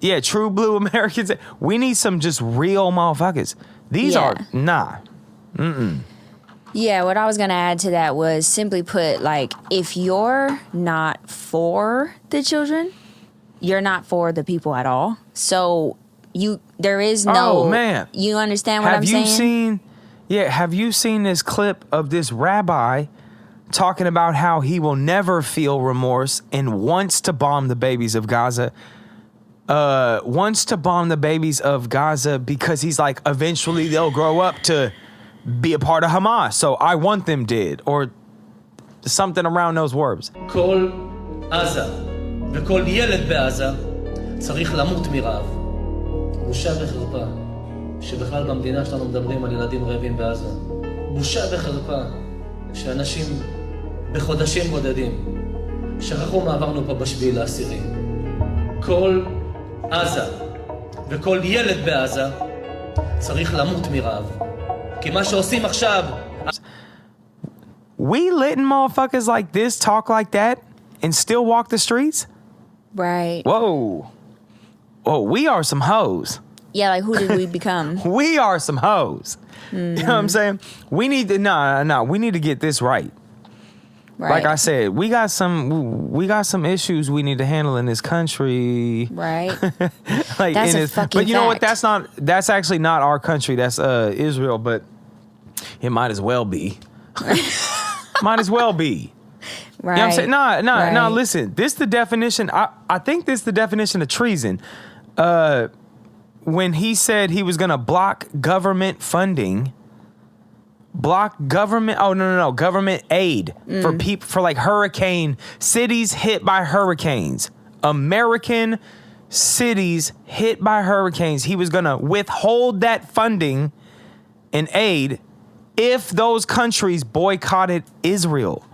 Yeah, true blue Americans. We need some just real motherfuckers. These are nah. Yeah, what I was going to add to that was simply put, like, if you're not for the children, you're not for the people at all. So there is no. Oh man, you understand what I'm saying? Have you seen this clip of this rabbi talking about how he will never feel remorse and wants to bomb the babies of Gaza? Wants to bomb the babies of Gaza because he's like, eventually they'll grow up to be a part of Hamas. So I want them dead, or something around those words. כל עזה וכל ילד בעזה צריך למות מרעב. בושה וחרפה שבכלל במדינה שלנו מדברים על ילדים רעבים בעזה. בושה וחרפה שאנשים בחודשים בודדים שכחו מה עברנו פה בשביעי לעשירי. כל עזה וכל ילד בעזה צריך למות מרעב. כי מה שעושים עכשיו... We letting motherfuckers like this talk like that and still walk the streets? Right. Whoa, we are some hoes. Yeah, like, who did we become? We are some hoes. You know what I'm saying? We need to we need to get this right. Right. Like I said, we got some issues we need to handle in this country. Right. Like, that's a fucking but you know fact. what? That's actually not our country. That's Israel, but it might as well be. Might as well be. Right. You know what I'm saying? Right. No, listen. This the definition. I think this the definition of treason. When he said he was going to block government funding, government aid for people, for like cities hit by hurricanes, American cities hit by hurricanes. He was going to withhold that funding and aid if those countries boycotted Israel.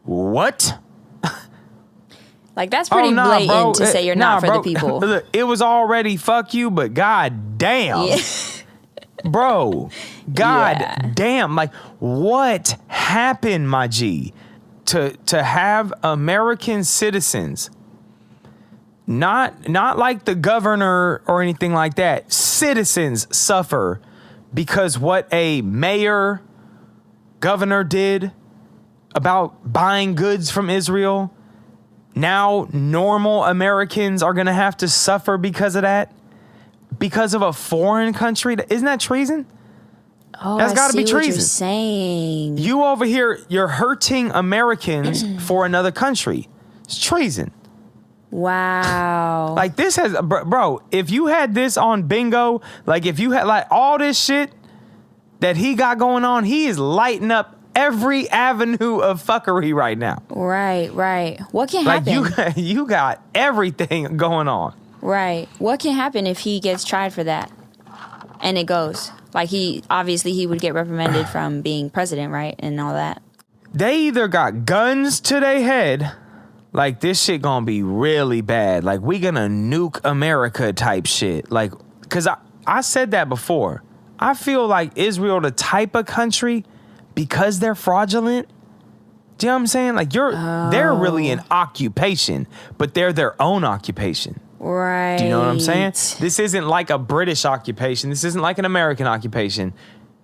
What? Like, that's pretty blatant to say you're not for the people. Look, it was already fuck you, but god damn. Yeah. Bro, god damn. Like, what happened, my G, to have American citizens, not like the governor or anything like that, citizens suffer because what a governor did about buying goods from Israel? Now normal Americans are going to have to suffer because of that? Because of a foreign country? Isn't that treason? Oh, that's got to be treason. What you're saying. You over here, you're hurting Americans for another country. It's treason. Wow. Like, this has, bro, if you had this on bingo, like if you had like all this shit that he got going on, he is lighting up every avenue of fuckery right now. Right. What can happen? Like, you got everything going on. Right. What can happen if he gets tried for that and it goes? Like, he would get reprimanded from being president, right? And all that. They either got guns to their head, like this shit gonna be really bad. Like, we gonna nuke America type shit. Like, cause I said that before. I feel like Israel the type of country, because they're fraudulent. Do you know what I'm saying? Like, they're really an occupation, but they're their own occupation. Right. Do you know what I'm saying? This isn't like a British occupation. This isn't like an American occupation.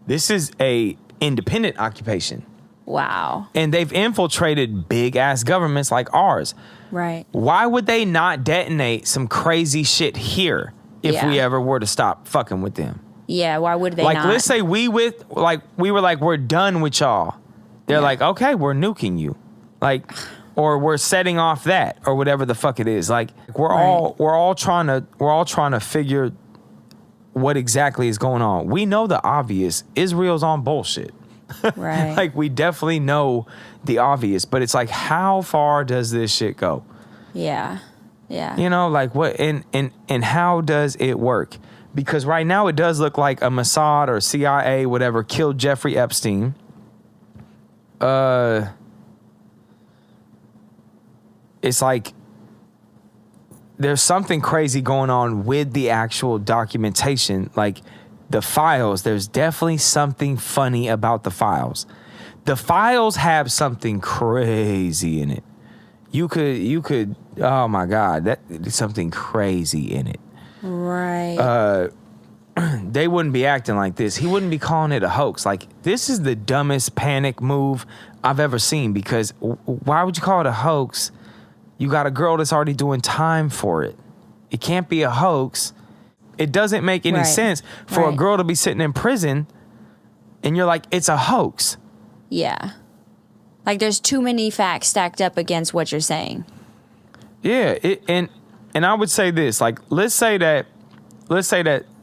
This is a independent occupation. Wow. And they've infiltrated big ass governments like ours. Right. Why would they not detonate some crazy shit here if we ever were to stop fucking with them? Yeah, why would they like, not? let's say we were like, we're done with y'all. They're like, okay, we're nuking you. Like, or we're setting off that, or whatever the fuck it is. Like, we're all trying to figure what exactly is going on. We know the obvious. Israel's on bullshit. Right. Like, we definitely know the obvious, but it's like, how far does this shit go? Yeah. Yeah. You know, like, what and how does it work? Because right now it does look like a Mossad or CIA, whatever, killed Jeffrey Epstein. It's like there's something crazy going on with the actual documentation, like the files. There's definitely something funny about the files. The files have something crazy in it. You could, oh my God, there's something crazy in it. Right. They wouldn't be acting like this. He wouldn't be calling it a hoax. Like, this is the dumbest panic move I've ever seen, because why would you call it a hoax? You got a girl that's already doing time for it. It can't be a hoax. It doesn't make any sense for a girl to be sitting in prison and you're like, it's a hoax. Yeah. Like, there's too many facts stacked up against what you're saying. Yeah, and I would say this, like, let's say that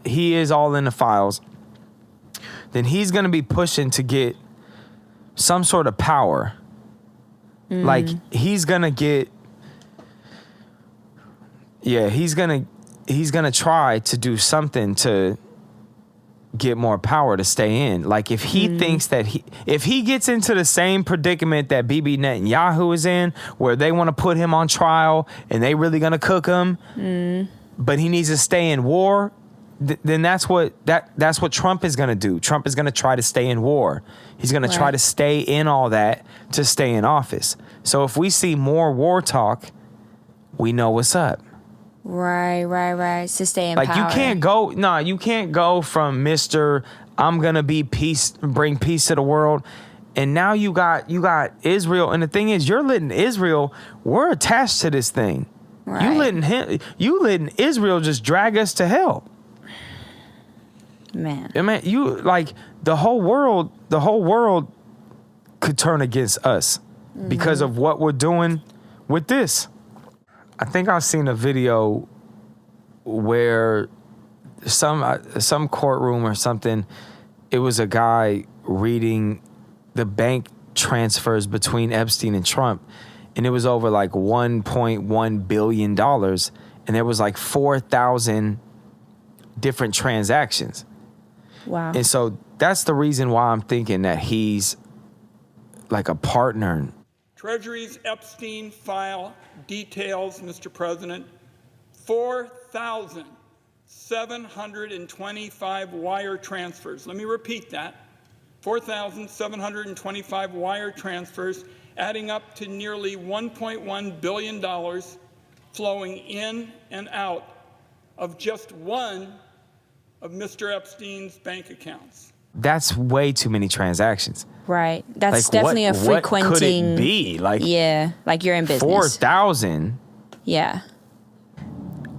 he is all in the files, then he's going to be pushing to get some sort of power. Like, he's going to get, he's going to try to do something to get more power to stay in. Like, if he thinks that if he gets into the same predicament that Bibi Netanyahu is in, where they want to put him on trial and they really going to cook him, but he needs to stay in war, then that's what Trump is going to do. Trump is going to try to stay in war. He's going to try to stay in all that to stay in office. So if we see more war talk, we know what's up. Right. To stay in power. Like, you can't go from Mr. I'm going to be peace, bring peace to the world. And now you got Israel. And the thing is, you're letting Israel, we're attached to this thing. Right. You letting Israel just drag us to hell. Man. I mean, you, like, the whole world could turn against us because of what we're doing with this. I think I've seen a video where some courtroom or something, it was a guy reading the bank transfers between Epstein and Trump, and it was over like $1.1 billion, and there was like 4,000 different transactions. Wow. And so that's the reason why I'm thinking that he's like a partner. Treasury's Epstein file details, Mr. President, 4,725 wire transfers. Let me repeat that. 4,725 wire transfers, adding up to nearly $1.1 billion flowing in and out of just one of Mr. Epstein's bank accounts. That's way too many transactions. Right. That's like, definitely a frequenting. What could it be? Like, yeah, like you're in business. 4,000. Yeah.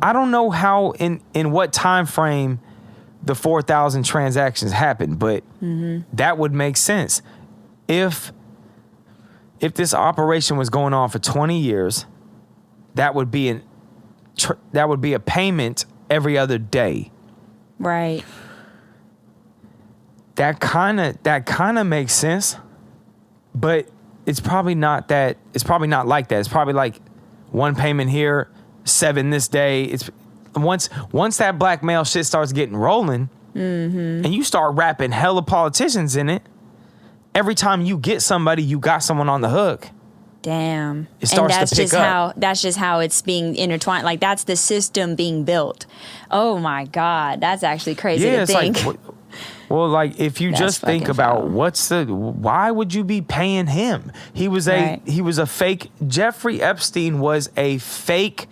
I don't know how in what time frame the 4,000 transactions happened, but that would make sense. If this operation was going on for 20 years, that would be a payment every other day. Right. That kind of makes sense, but it's probably not that. It's probably not like that. It's probably like one payment here, 7 this day. It's once that blackmail shit starts getting rolling, and you start wrapping hella politicians in it. Every time you get somebody, you got someone on the hook. Damn. It starts to pick up. That's just how it's being intertwined. Like, that's the system being built. Oh my God, that's actually crazy to think. Like, well, like, if you just think about why would you be paying him? He was a fake. Jeffrey Epstein was a fake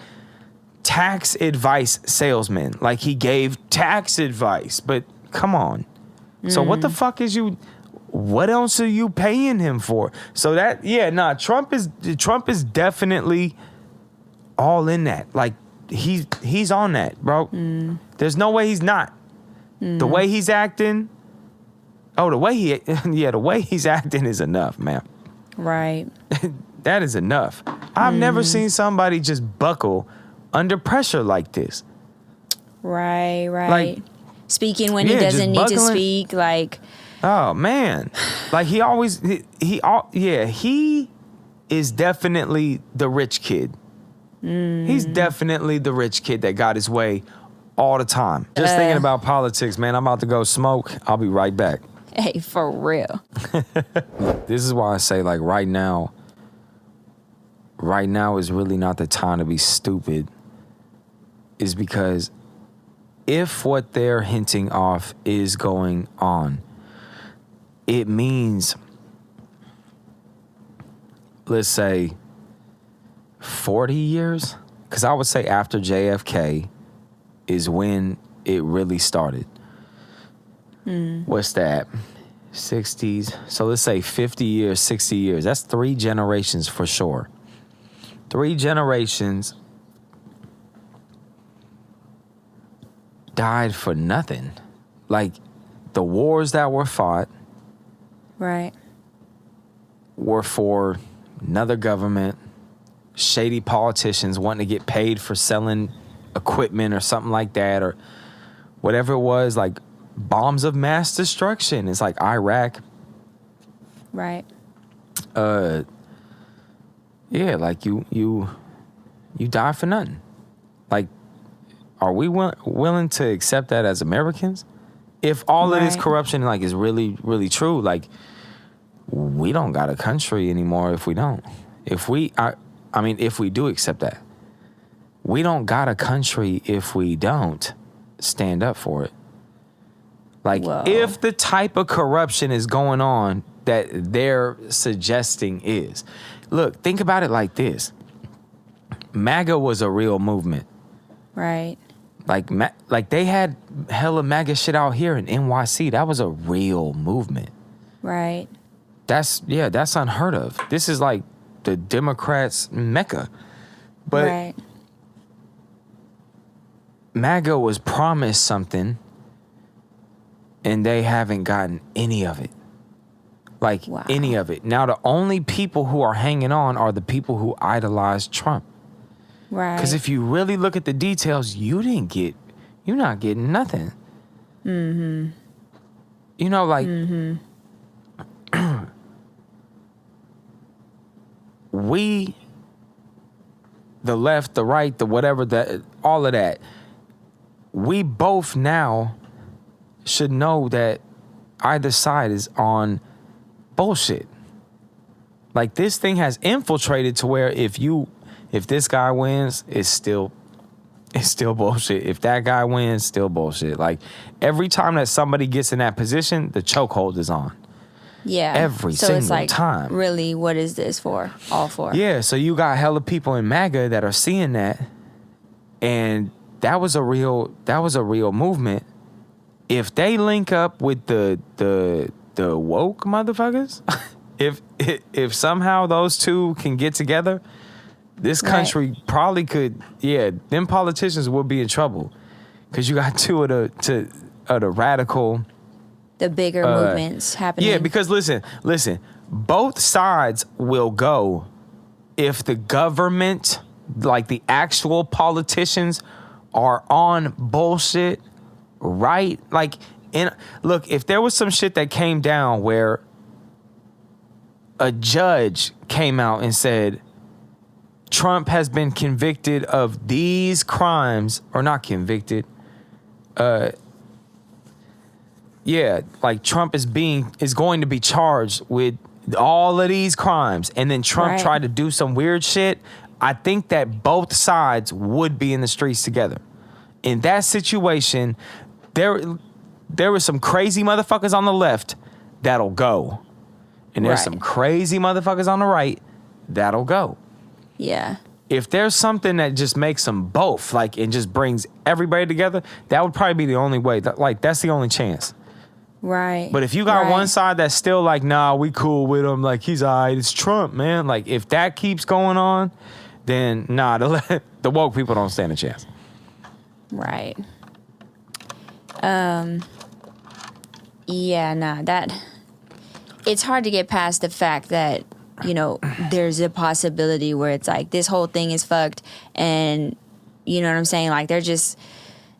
tax advice salesman. Like he gave tax advice, but come on. So what the fuck is you? What else are you paying him for? So that Trump is definitely all in that. Like he's on that, bro. There's no way he's not. The way he's acting. Oh, the way he's acting is enough, man. Right. That is enough. I've never seen somebody just buckle under pressure like this. Right. Like, speaking when he doesn't need to speak, like. Oh man, like he is definitely the rich kid. He's definitely the rich kid that got his way all the time. Just thinking about politics, man. I'm about to go smoke. I'll be right back. Hey, for real. This is why I say, like, right now is really not the time to be stupid. Is because if what they're hinting off is going on, it means, let's say, 40 years? Because I would say after JFK is when it really started. What's that? 60s. So let's say 50 years, 60 years. That's 3 generations for sure. 3 generations died for nothing. Like, the wars that were fought Right. were for another government, shady politicians wanting to get paid for selling equipment or something like that, or whatever it was, like bombs of mass destruction. It's like Iraq. Right. Yeah, like you die for nothing. Like, are we willing to accept that as Americans? If all of this corruption, like, is really, really true, like, we don't got a country anymore if we don't. If we do accept that. We don't got a country if we don't stand up for it. Like, if the type of corruption is going on that they're suggesting is. Look, think about it like this. MAGA was a real movement. Right. Like they had hella MAGA shit out here in NYC. That was a real movement. Right. That's unheard of. This is like the Democrats' mecca. But MAGA was promised something and they haven't gotten any of it. Like, any of it. Now, the only people who are hanging on are the people who idolize Trump. Right. Because if you really look at the details, you're not getting nothing. Mm-hmm. You know, like, we, the left, the right, the whatever, all of that, we both now should know that either side is on bullshit. Like, this thing has infiltrated to where if this guy wins, it's still bullshit. If that guy wins, still bullshit. Like, every time that somebody gets in that position, the chokehold is on. Yeah. Every so single it's like, time. Really, what is this for? All for? Yeah, so you got hella people in MAGA that are seeing that, and that was a real movement. If they link up with the woke motherfuckers, if somehow those two can get together, this country probably could. Yeah, them politicians will be in trouble because you got two of the radical, the bigger movements happening. Yeah, because listen, both sides will go if the government, like the actual politicians, are on bullshit. Right? Like, look, if there was some shit that came down where a judge came out and said, Trump has been convicted of these crimes, or not convicted, like Trump is going to be charged with all of these crimes, and then Trump tried to do some weird shit, I think that both sides would be in the streets together. In that situation, there were some crazy motherfuckers on the left that'll go. And there's some crazy motherfuckers on the right that'll go. Yeah. if there's something that just makes them both, like, and just brings everybody together, that would probably be the only way. That's the only chance. Right. But if you got one side that's still like, nah, we cool with him, like, he's all right, it's Trump, man. Like, if that keeps going on, then nah, the woke people don't stand a chance. Right. Yeah, nah, it's hard to get past the fact that, you know, there's a possibility where it's like this whole thing is fucked, and you know what I'm saying? Like they're just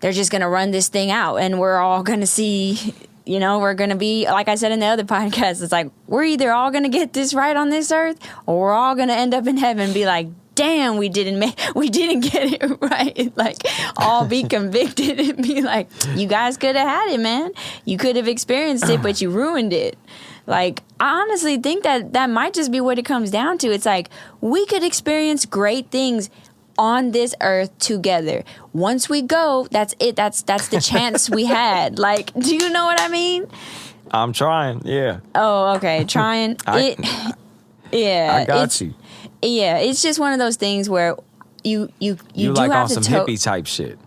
gonna run this thing out, and we're all gonna see, you know, we're gonna be, like I said in the other podcast, it's like we're either all gonna get this right on this earth, or we're all gonna end up in heaven and be like, damn, we didn't get it right. Like, all be convicted and be like, you guys could have had it, man. You could have experienced it, but you ruined it. Like, I honestly think that might just be what it comes down to. It's like, we could experience great things on this earth together. Once we go, that's it. That's the chance we had. Like, do you know what I mean? I'm trying, yeah. Oh, okay. Trying. I got you. Yeah, it's just one of those things where you do like have on to some hippie type shit.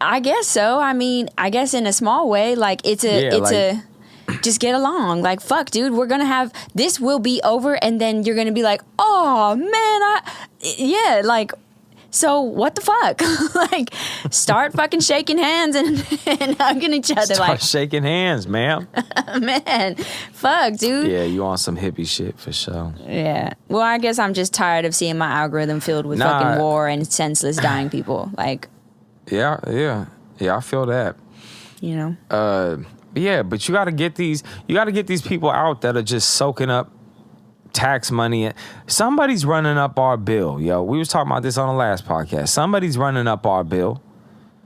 I guess so. I mean, I guess in a small way, like it's a just get along. Like, fuck, dude, we're gonna have this will be over, and then you're gonna be like, oh man, like. So what the fuck? Like, start fucking shaking hands and hugging each other. Start shaking hands, ma'am. Man, fuck, dude. Yeah, you on some hippie shit for sure. Yeah. Well, I guess I'm just tired of seeing my algorithm filled with fucking war and senseless dying people. Like. Yeah, I feel that. You know. Yeah, but you got to get these people out that are just soaking up tax money. Somebody's running up our bill, yo. We was talking about this on the last podcast. Somebody's running up our bill.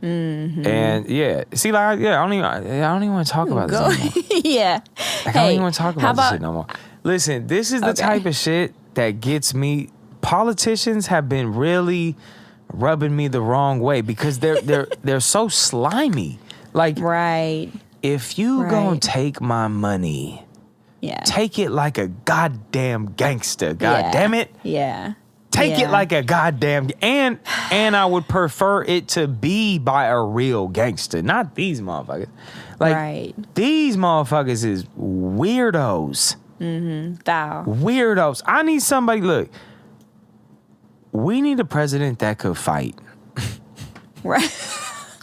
Mm-hmm. And yeah, see, like, I don't even want to talk about this anymore. Yeah. Like, I don't even want to talk about this shit no more. Listen, this is the type of shit that gets me. Politicians have been really rubbing me the wrong way because they're so slimy. Like, right. If you gonna take my money, take it like a goddamn gangster. God damn it. Yeah. Take it like a goddamn and I would prefer it to be by a real gangster, not these motherfuckers. Like, these motherfuckers is weirdos. Mm-hmm. Foul. Weirdos. I need somebody. Look, we need a president that could fight. Right.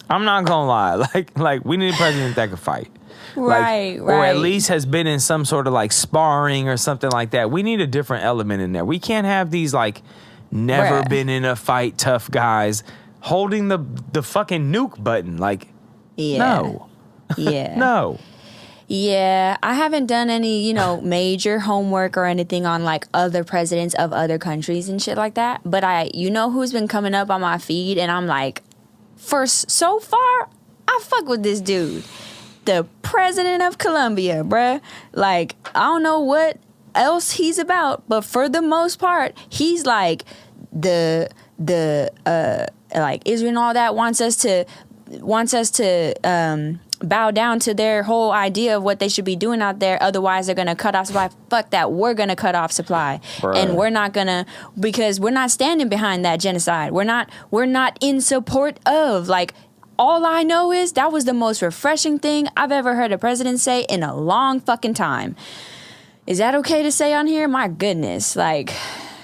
I'm not gonna lie. Like we need a president that could fight. Right. Or at least has been in some sort of like sparring or something like that. We need a different element in there. We can't have these like never been in a fight tough guys holding the fucking nuke button. Like, no. Yeah. No. Yeah, I haven't done any, you know, major homework or anything on like other presidents of other countries and shit like that. But you know who's been coming up on my feed, and I'm like, so far, I fuck with this dude. The president of Colombia, bruh. Like, I don't know what else he's about, but for the most part, he's like the like Israel and all that wants us to bow down to their whole idea of what they should be doing out there. Otherwise, they're gonna cut off supply. Fuck that. We're gonna cut off supply, and we're not gonna, because we're not standing behind that genocide. We're not in support of, like. All I know is that was the most refreshing thing I've ever heard a president say in a long fucking time. Is that okay to say on here? My goodness, like.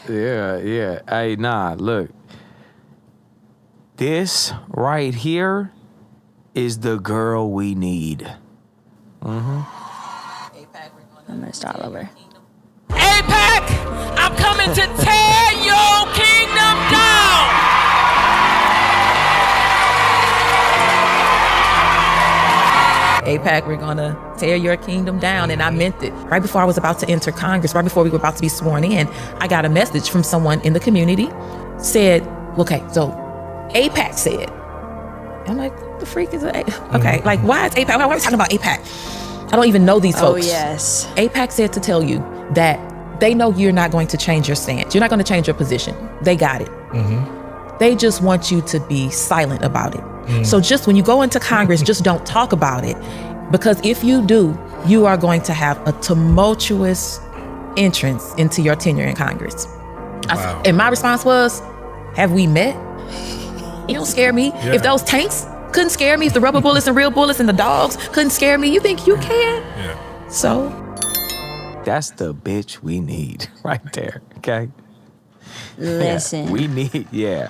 Yeah. Hey, nah, look. This right here is the girl we need. Mm-hmm. I'm gonna start over. AIPAC, I'm coming to tear your kingdom down. AIPAC, we're gonna tear your kingdom down, and I meant it. Right before I was about to enter Congress, right before we were about to be sworn in, I got a message from someone in the community, said, okay, so AIPAC said. I'm like, what the freak is it? Okay, like, why is AIPAC? Why are we talking about AIPAC? I don't even know these folks. Oh, yes. AIPAC said to tell you that they know you're not going to change your stance. You're not going to change your position. They got it. Mm-hmm. They just want you to be silent about it. Mm. So just when you go into Congress, just don't talk about it. Because if you do, you are going to have a tumultuous entrance into your tenure in Congress. And my response was, have we met? You don't scare me. Yeah. If those tanks couldn't scare me, if the rubber bullets and real bullets and the dogs couldn't scare me, you think you can? Yeah. So That's the bitch we need right there. Okay. Listen, We need. Yeah.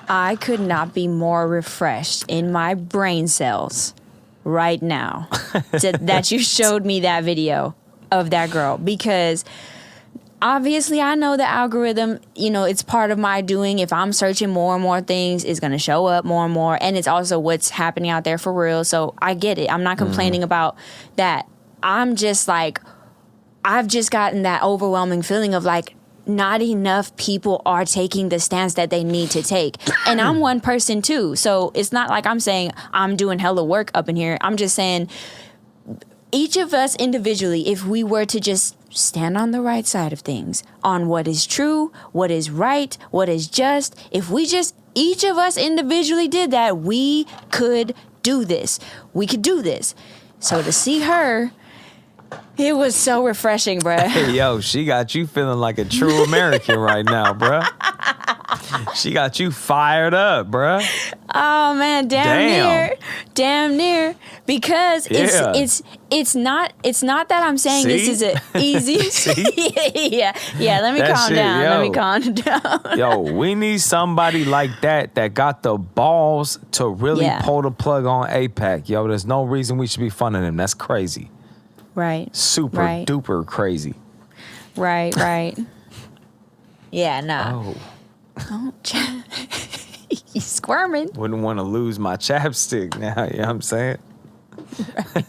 I could not be more refreshed in my brain cells right now that you showed me that video of that girl, because obviously I know the algorithm, it's part of my doing. If I'm searching more and more things, it's going to show up more and more. And it's also what's happening out there for real. So I get it. I'm not complaining about that. I'm just like, I've just gotten that overwhelming feeling of like, not enough people are taking the stance that they need to take. And I'm one person too. So it's not like I'm saying I'm doing hella work up in here. I'm just saying each of us individually, if we were to just stand on the right side of things, on what is true, what is right, what is just, if we just, each of us individually did that, we could do this. We could do this. So to see her, it was so refreshing, bruh. Hey, yo, she got you feeling like a true American right now, bruh. She got you fired up, bruh. Oh man, damn near. Because it's not that I'm saying this is an easy. yeah. Let me calm down. Let me calm down. Yo, we need somebody like that got the balls to really pull the plug on AIPAC. Yo, there's no reason we should be funding them. That's crazy. Right. Super duper crazy. Right. Yeah, nah. Oh. He's squirming. Wouldn't want to lose my chapstick now, you know what I'm saying?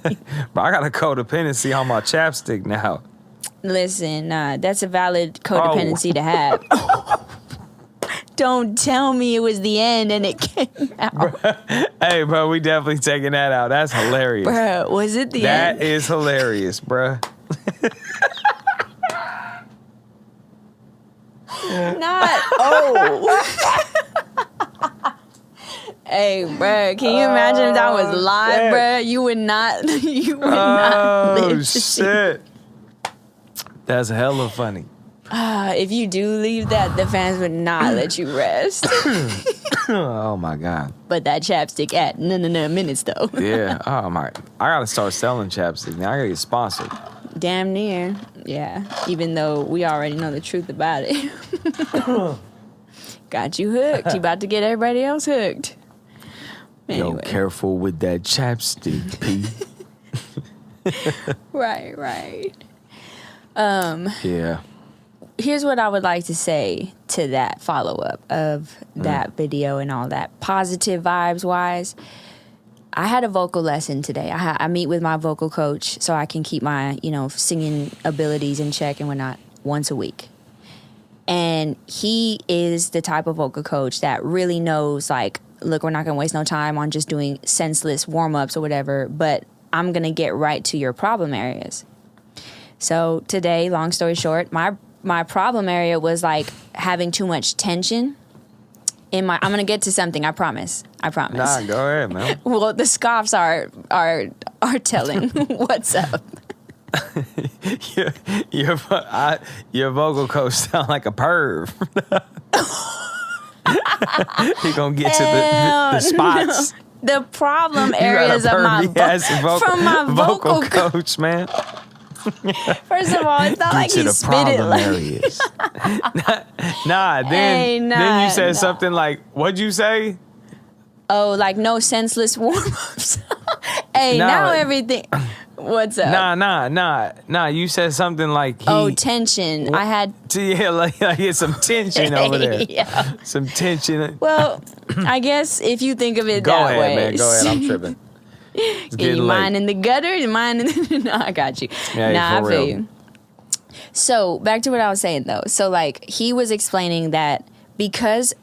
Right. But I got a codependency on my chapstick now. Listen, that's a valid codependency to have. Don't tell me it was the end and it came out. Bruh. Hey, bro, we definitely taking that out. That's hilarious. Bruh, was it the end? That is hilarious, bruh. Hey, bruh, can you imagine if that was live, bruh? You would not live to see. Shit. That's hella funny. If you do leave that, the fans would not let you rest. Oh my God. But that chapstick at no minutes though. Yeah. Oh my. I gotta start selling chapstick now. I gotta get sponsored. Damn near. Yeah. Even though we already know the truth about it. Got you hooked. You about to get everybody else hooked. Anyway. Yo, careful with that chapstick, P. Right. Yeah. Here's what I would like to say to that follow-up of that video and all that. Positive vibes wise, I had a vocal lesson today. I meet with my vocal coach so I can keep my, singing abilities in check and whatnot once a week. And he is the type of vocal coach that really knows, like, look, we're not going to waste no time on just doing senseless warm-ups or whatever, but I'm going to get right to your problem areas. So today, long story short, my problem area was like having too much tension in my. I'm gonna get to something. I promise. Nah, go ahead, man. Well, the scoffs are telling what's up. Your vocal coach sound like a perv. He gonna get to the spots. No. The problem areas of my from my vocal coach, man. First of all, it's not like he spit it like areas. Then you said something like, what'd you say? Oh, like no senseless warm-ups. Now everything. What's up? Nah. You said something like tension. I had like it's some tension over there. Yeah. Some tension. Well, I guess if you think of it that way. Go ahead, man. Go ahead. I'm tripping. You mine in the gutter? No, I got you. Yeah, I feel you. So back to what I was saying though. So like he was explaining that because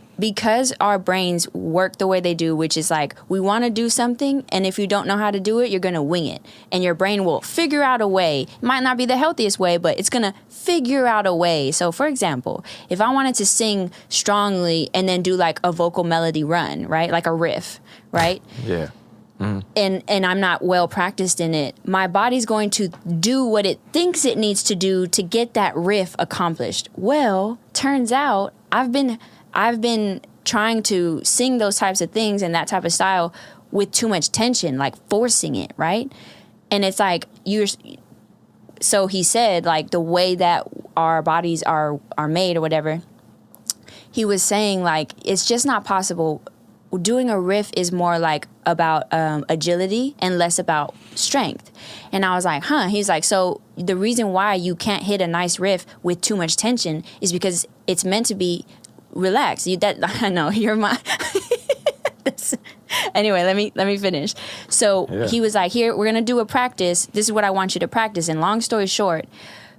our brains work the way they do, which is like we want to do something, and if you don't know how to do it, you're gonna wing it, and your brain will figure out a way. It might not be the healthiest way, but it's gonna figure out a way. So for example, if I wanted to sing strongly and then do like a vocal melody run, right, like a riff, right? Yeah. and I'm not well practiced in it, my body's going to do what it thinks it needs to do to get that riff accomplished. Well, turns out I've been trying to sing those types of things and that type of style with too much tension, like forcing it, right? And it's like so he said, like, the way that our bodies are made or whatever, he was saying, like, it's just not possible. Doing a riff is more like about agility and less about strength. And I was like, He's like, so the reason why you can't hit a nice riff with too much tension is because it's meant to be relaxed. I know, you're my... Anyway, let me finish. So He was like, here, we're going to do a practice. This is what I want you to practice. And long story short,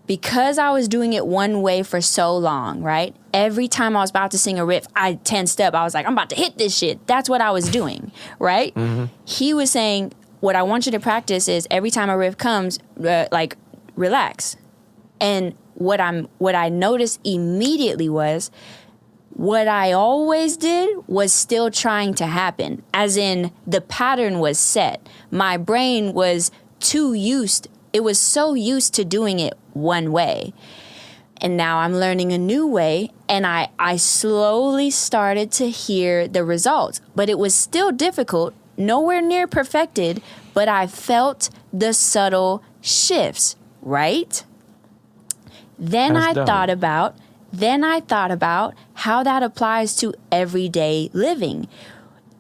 because I was doing it one way for so long, right? Every time I was about to sing a riff, I tensed up. I was like, I'm about to hit this shit. That's what I was doing, right? Mm-hmm. He was saying, what I want you to practice is every time a riff comes, like, relax. And what I noticed immediately was what I always did was still trying to happen, as in the pattern was set. My brain was so used to doing it one way. And now I'm learning a new way, and I slowly started to hear the results. But it was still difficult, nowhere near perfected, but I felt the subtle shifts, right? Then I thought about how that applies to everyday living.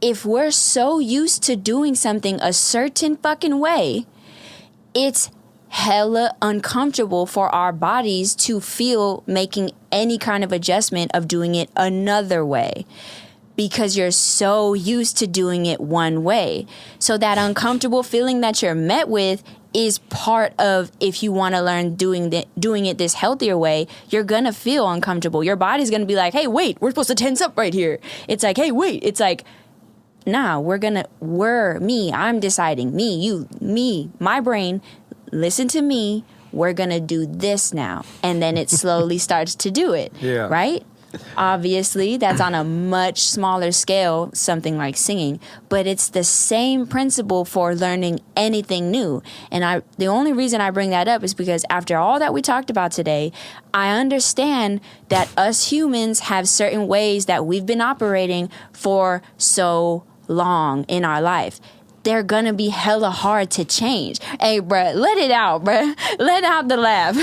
If we're so used to doing something a certain fucking way, it's hella uncomfortable for our bodies to feel making any kind of adjustment of doing it another way, because you're so used to doing it one way. So that uncomfortable feeling that you're met with is part of, if you want to learn doing it this healthier way, you're going to feel uncomfortable. Your body's going to be like, hey, wait, we're supposed to tense up right here. It's like, hey, wait. It's like, nah, I'm deciding, my brain, listen to me, we're going to do this now. And then it slowly starts to do it, right? Obviously, that's on a much smaller scale, something like singing, but it's the same principle for learning anything new. And the only reason I bring that up is because after all that we talked about today, I understand that us humans have certain ways that we've been operating for so long in our life. They're gonna be hella hard to change. Hey, bruh, let it out, bruh. Let out the laugh.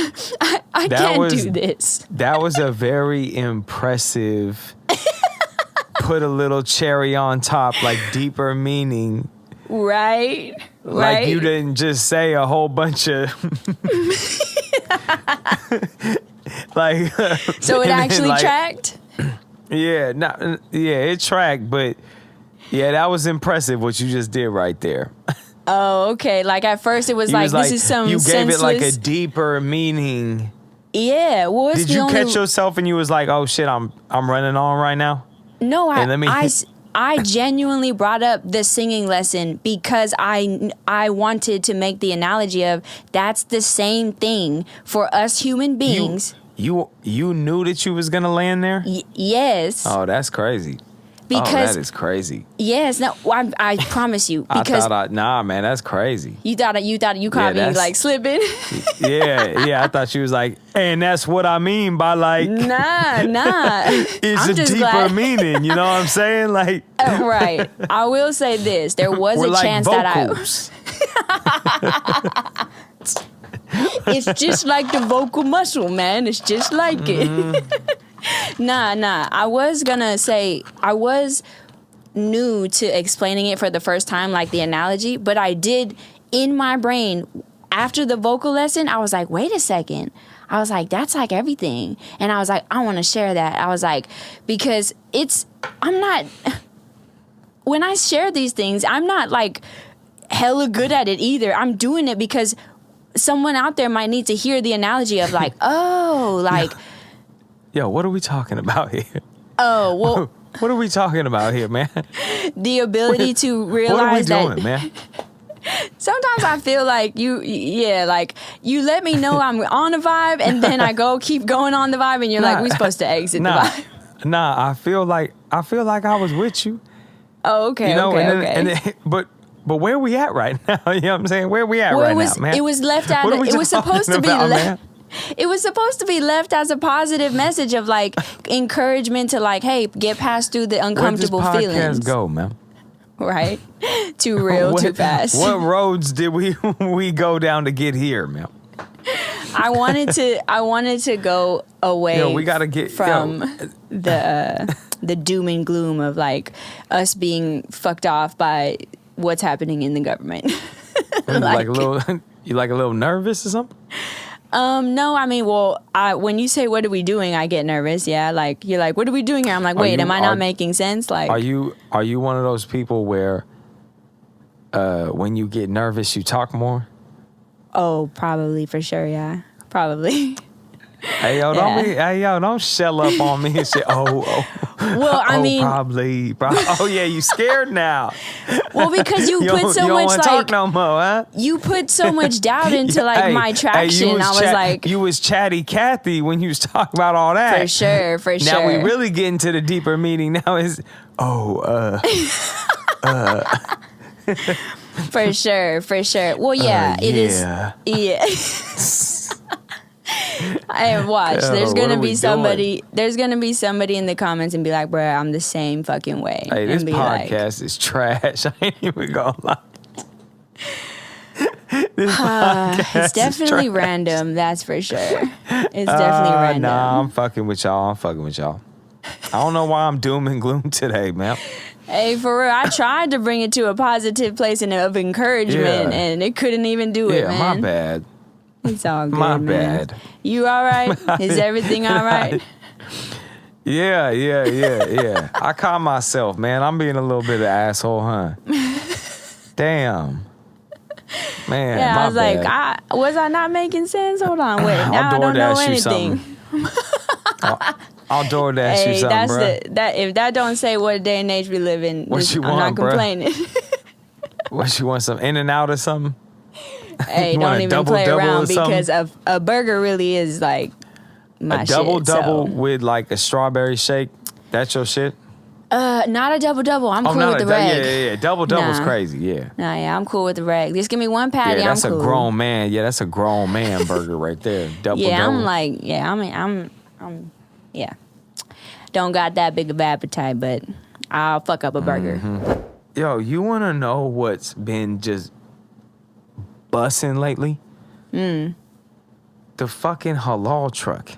I can't do this. That was a very impressive, put a little cherry on top, like deeper meaning. Right. Like you didn't just say a whole bunch of... like... So it actually tracked? Yeah, it tracked, but... Yeah, that was impressive what you just did right there. Oh, okay. Like at first it was like, this is some you gave senseless... it like a deeper meaning. Yeah. Well, did you catch yourself and you was like, oh shit, I'm running on right now? No, I genuinely brought up the singing lesson because I wanted to make the analogy of that's the same thing for us human beings. You knew that you was gonna land there? Yes. Oh, that's crazy. Because that is crazy. Yes, no, I promise you. Because nah, man, that's crazy. You thought you caught me like slipping. yeah. I thought she was like, and that's what I mean by like. Nah. It's a deeper meaning. You know what I'm saying? Like. Right. I will say this: there was a chance vocals. that it's just like the vocal muscle, man. It's just like it. Nah. I was gonna say I was new to explaining it for the first time, like the analogy, but I did in my brain after the vocal lesson. I was like, wait a second. I was like, that's like everything, and I was like, I want to share that. I was like, because I'm not. When I share these things, I'm not like hella good at it either. I'm doing it because someone out there might need to hear the analogy of like, oh, like. Yo, what are we talking about here? Oh, well. What are we talking about here, man? The ability to realize what are we doing, man? Sometimes I feel like you let me know I'm on a vibe, and then I keep going on the vibe, and you're like, we're supposed to exit the vibe. Nah, I feel like I was with you. Oh, okay, you know, okay. But But where we at right now? You know what I'm saying? Where we at Well, now, man? it was left out. What are we It was supposed to talking be about, left. man? It was supposed to be left as a positive message of like encouragement to like, hey, get past through the uncomfortable Where does podcast feelings. go, man? Right? Too real, too fast. What roads did we go down to get here, man? I wanted to go away. Yo, we gotta get from the doom and gloom of like us being fucked off by what's happening in the government. like a little, you like a little nervous or something? No, I mean, well, when you say what are we doing, I get nervous. Yeah, like you're like, what are we doing here? I'm like, wait, am I not making sense? Like, are you one of those people where when you get nervous you talk more? Oh, probably, for sure, yeah, probably. Hey yo, don't shell up on me and say, oh. Well, I mean, probably. Oh yeah, you scared now. Well, because you put so you don't much wanna like talk no more, huh? you put so much doubt into like my traction. I was like, you was chatty Cathy when you was talking about all that. For sure. Now we really get into the deeper meaning. Now is For sure. Well, yeah, it is. Yeah. I watch. There's gonna be somebody. There's gonna be somebody in the comments and be like, "Bruh, I'm the same fucking way." Hey, this and be podcast is trash. I ain't even gonna lie. This podcast it's definitely is trash. random. That's for sure. It's definitely random. Nah, I'm fucking with y'all. I don't know why I'm doom and gloom today, man. Hey, for real, I tried to bring it to a positive place and of encouragement, and it couldn't even do it, man. My bad. It's all good, My man. bad. You all right? Is everything all right? Yeah. I caught myself, man. I'm being a little bit of an asshole, huh? Damn. Man, Yeah, I was bad. like, was I not making sense? Hold on, wait. Now I don't know anything. I'll DoorDash you something, bro. If that don't say what day and age we live in, What you I'm want, not bruh? complaining. What you want, some In-N-Out or something? Hey, You want don't a even play double-double around or something? because a burger really is like my A shit. double so. with like a strawberry shake. That's your shit? Not a double. I'm cool with the reg. Yeah. Double-double's Nah. crazy, yeah. Nah, yeah, I'm cool with the reg. Just give me one patty. Yeah, that's I'm cool. a grown man. Yeah, that's a grown man burger right there. Double. I'm like, yeah, I'm yeah. Don't got that big of appetite, but I'll fuck up a burger. Mm-hmm. Yo, you want to know what's been just bussing lately? The fucking halal truck.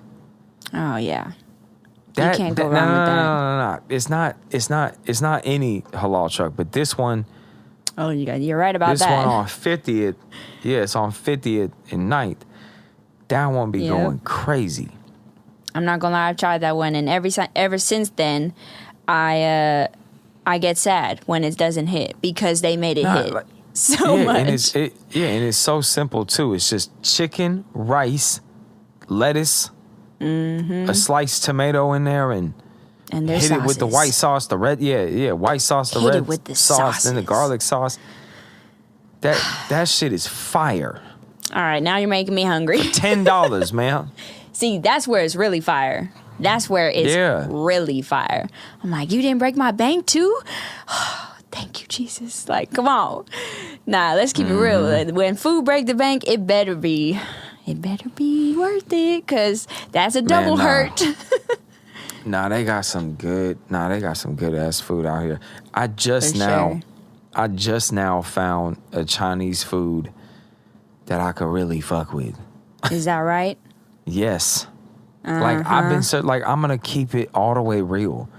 Oh yeah. You can't go wrong with that. No. It's not any halal truck, but this one. Oh, you're right about This that. one on 50th. Yeah, it's on 50th and 9th. That one be Yep. going crazy. I'm not gonna lie, I've tried that one, and ever since then, I get sad when it doesn't hit because they made it hit Like, so yeah, much. And it's so simple too. It's just chicken, rice, lettuce, a sliced tomato in there, and their hit it with the sauces. white sauce, the red, white sauce, the Hit it red with the sauce, and the sauces. garlic sauce. That shit is fire. All right, now you're making me hungry. $10, man. See, that's where it's really fire. That's where it's really fire. I'm like, you didn't break my bank too? Thank you, Jesus. Like, come on. Nah, let's keep it real. When food break the bank, it better be worth it, because that's a double nah. hurt. Nah, they got some good ass food out here. I just now found a Chinese food that I could really fuck with. Is that right? Yes. Like I've been like I'm gonna keep it all the way real.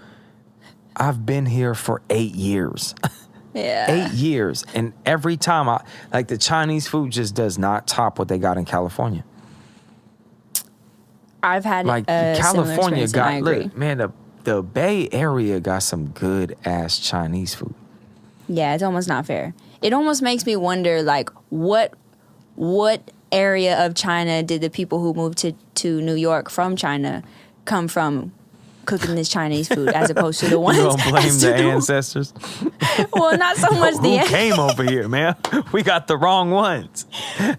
I've been here for 8 years. Yeah. 8 years. And every time the Chinese food just does not top what they got in California. I've had Like a California similar got experience, look, man, the Bay Area got some good ass Chinese food. Yeah, it's almost not fair. It almost makes me wonder, like, what area of China did the people who moved to New York from China come from cooking this Chinese food, as opposed to the ones. You don't blame as to the ancestors? Well, not so much Who the came over here, man? We got the wrong ones.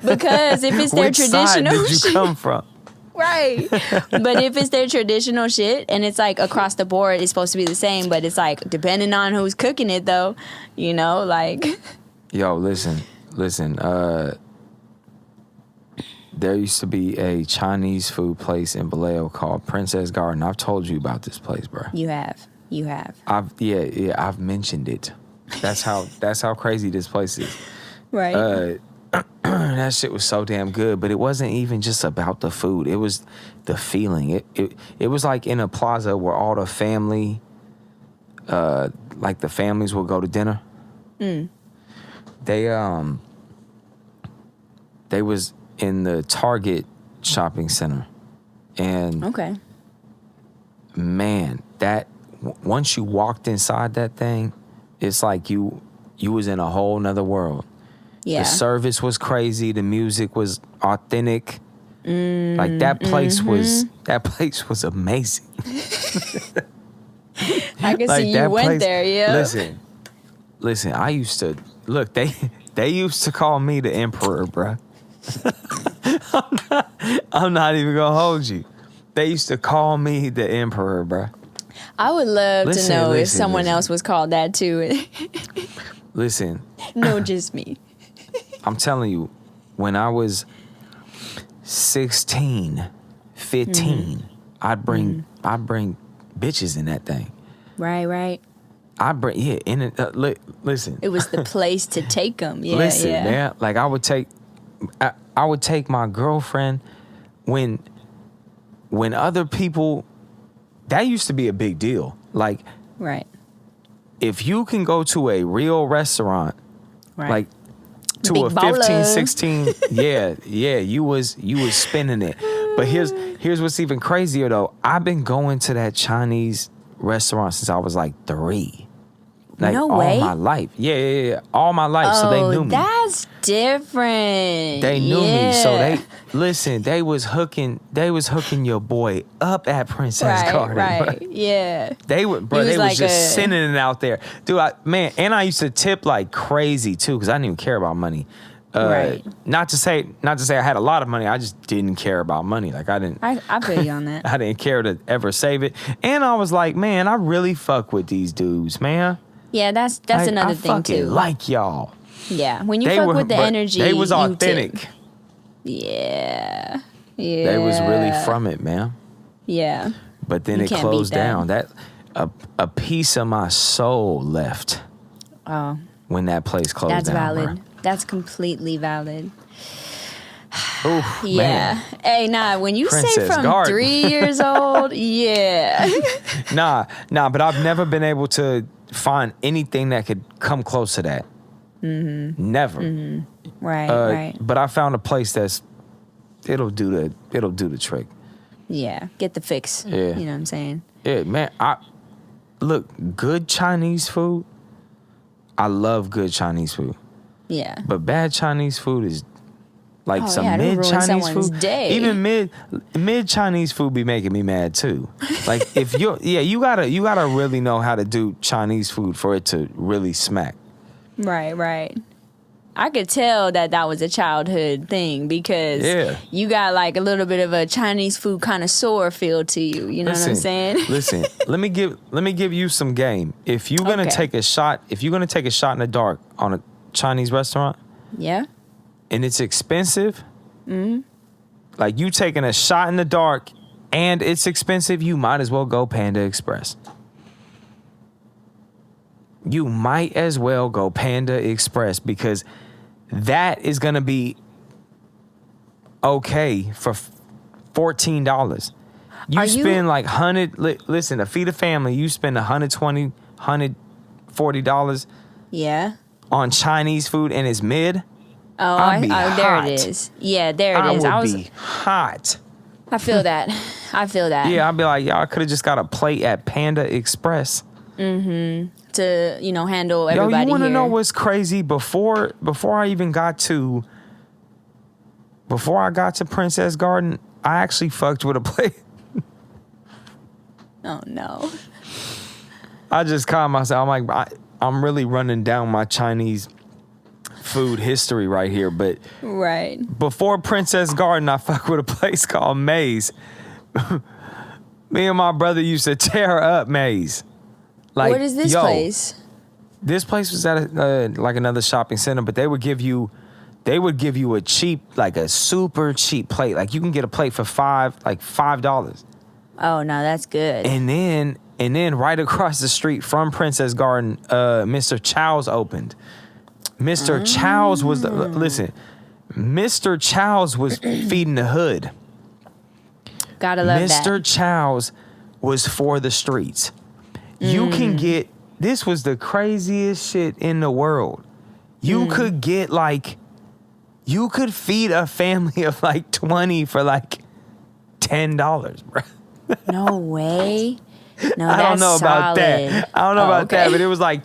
because if it's their Which traditional side did you shit, come from? right? But if it's their traditional shit and it's like across the board, it's supposed to be the same. But it's like depending on who's cooking it, though, like. Yo, listen. There used to be a Chinese food place in Vallejo called Princess Garden. I've told you about this place, bro. You have. I've mentioned it. That's how crazy this place is. Right. That shit was so damn good, but it wasn't even just about the food. It was the feeling. It was like in a plaza where all the family, like the families will go to dinner. They was in the Target shopping center, and Okay. man, that once you walked inside that thing, it's like you was in a whole nother world. Yeah. The service was crazy. The music was authentic. Like that place was amazing. I can Like see that you went place- there, yeah. Listen. I used to look. They used to call me the emperor, bruh. I'm not even gonna hold you. They used to call me the emperor, bruh. I would love to know if listen, someone listen. else was called that too. Listen, No, just me. I'm telling you, when I was 16, 15, I'd bring bitches in that thing. Right. In it. Listen. It was the place to take them. Yeah, Listen, yeah. man. Like I would take my girlfriend when other people. That used to be a big deal. Like Right. if you can go to a real restaurant, Right. like to Big a 15, baller. 16, you was spending it. But here's what's even crazier though. I've been going to that Chinese restaurant since I was like 3. Like No all way. my life. Yeah. All my life. So they knew me. That's different. They knew me. So Yeah. they was hooking your boy up at Princess Garden. Right. bro. Yeah. They would, bro. He was They was like just a- sending it out there, dude. And I used to tip like crazy too, because I didn't even care about money. Right. Not to say I had a lot of money. I just didn't care about money. Like I didn't. I feel you on that. I didn't care to ever save it. And I was like, man, I really fuck with these dudes, man. Yeah, that's Like, another I thing fucking too. like y'all. Yeah, when you fuck with the but energy, they was you authentic. tip. Yeah. They was really from it, man. Yeah. But then You it can't closed beat that. down. That a piece of my soul left Oh, when that place closed that's down. valid. That's completely valid. Oof, Yeah. man. Hey, nah, when you say Princess from Garden. 3 years old, yeah. Nah, but I've never been able to find anything that could come close to that. Mm-hmm. Never. Mm-hmm. Right. But I found a place it'll do the trick. Yeah. Get the fix. Yeah. You know what I'm saying? Yeah, man. Look, good Chinese food. I love good Chinese food. Yeah. But bad Chinese food is like some yeah, it'll mid ruin Chinese someone's food. day. Even mid Chinese food be making me mad too. Like if you gotta really know how to do Chinese food for it to really smack. Right. I could tell that was a childhood thing because Yeah. you got like a little bit of a Chinese food connoisseur feel to you. You know what I'm saying? Listen, let me give you some game. If you're gonna Okay. take a shot in the dark on a Chinese restaurant Yeah. and it's expensive, like you taking a shot in the dark and it's expensive, you might as well go Panda Express. You might as well go Panda Express because that is going to be okay for $14. You Are you- spend like listen, to feed a family, you spend $120, $140 Yeah. on Chinese food and it's mid. Oh, I'd be there hot. it is. Yeah, there it I is. would be hot. I feel that. Yeah, I'd be like, y'all could have just got a plate at Panda Express. To, handle everybody Yo, you want to here. know what's crazy? Before I got to Princess Garden, I actually fucked with a plate. Oh no. I just caught myself. I'm like, I'm really running down my Chinese food history right here. But Right. before Princess Garden, I fucked with a place called Mase. Me and my brother used to tear up Mase. Like, What is this yo, place? This place was at like another shopping center, but they would give you a cheap, like a super cheap plate. Like you can get a plate for $5. Oh no, that's good. And then right across the street from Princess Garden, Mr. Chow's opened. Mr. Chow's was listen. Mr. Chow's was feeding the hood. Gotta love that. Mr. Chow's was for the streets. You can get, this was the craziest shit in the world. You could get you could feed a family of 20 for $10, bro. No way. No, I don't know about solid. that. I don't know about okay. that, but it was like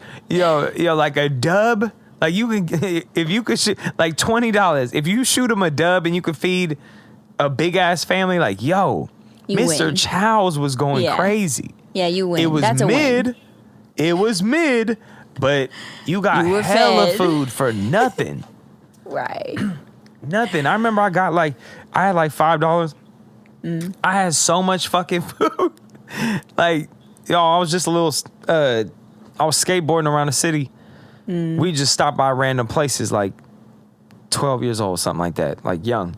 a dub. Like you can, if you could shoot $20, if you shoot them a dub and you could feed a big ass family, You Mr. win. Chow's was going crazy. Yeah, you win. It was That's a mid. win. It was mid, but you got You were hella fed. food for nothing. Right. Nothing. I remember I had $5. I had so much fucking food. I was just a little, I was skateboarding around the city. We just stopped by random places 12 years old, something like that, young.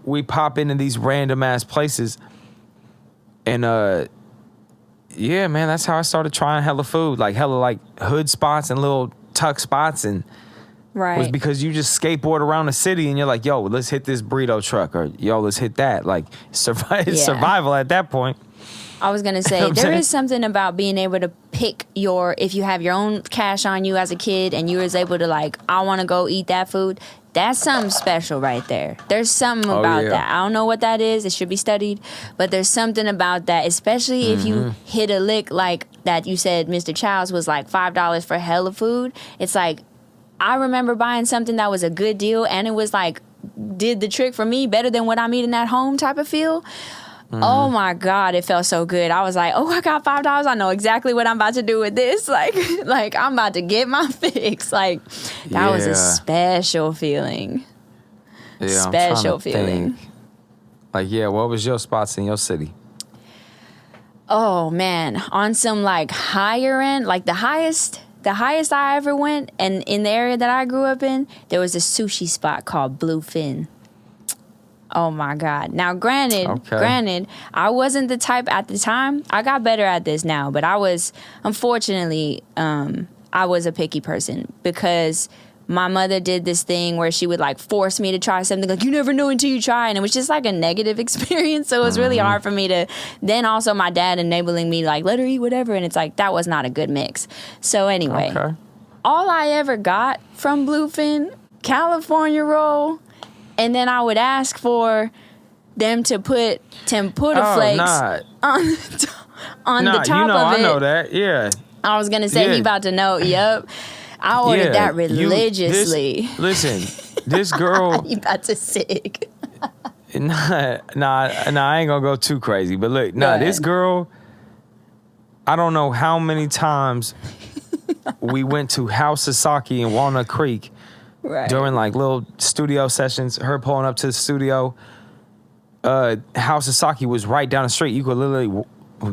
We pop into these random ass places and yeah, man, that's how I started trying hella food, hella hood spots and little tuck spots, and Right. was because you just skateboard around the city and you're like, yo, let's hit this burrito truck, or yo, let's hit that. Survival at that point. I was gonna say You know what I'm there saying? is something about being able to pick if you have your own cash on you as a kid and you was able to I want to go eat that food. That's something special right there. There's something about yeah. that. I don't know what that is. It should be studied, but there's something about that, especially if you hit a lick like that. You said Mr. Chow's was $5 for hella food. It's I remember buying something that was a good deal and it was did the trick for me better than what I'm eating at home type of feel. Oh my God, it felt so good. I was like, oh, I got $5. I know exactly what I'm about to do with this. I'm about to get my fix. That was a Yeah. special feeling. Yeah, Special I'm trying to feeling. think. What was your spots in your city? Oh man, on some higher end, the highest I ever went, and in the area that I grew up in, there was a sushi spot called Bluefin. Oh my God. Now granted, I wasn't the type at the time. I got better at this now, but I was, unfortunately, I was a picky person because my mother did this thing where she would force me to try something you never know until you try. And it was just a negative experience. So it was really hard for me to, then also my dad enabling me let her eat whatever. And it's that was not a good mix. So anyway, all I ever got from Bluefin, California roll, and then I would ask for them to put tempura flakes on the top of it. I know that. Yeah. I was going to say, he about to know. Yep. I ordered that religiously. This girl. You about to sick. Nah, I ain't gonna go too crazy. But look, this girl, I don't know how many times we went to House of Sake in Walnut Creek. Right. During little studio sessions, her pulling up to the studio, House of Sake was right down the street. You could literally,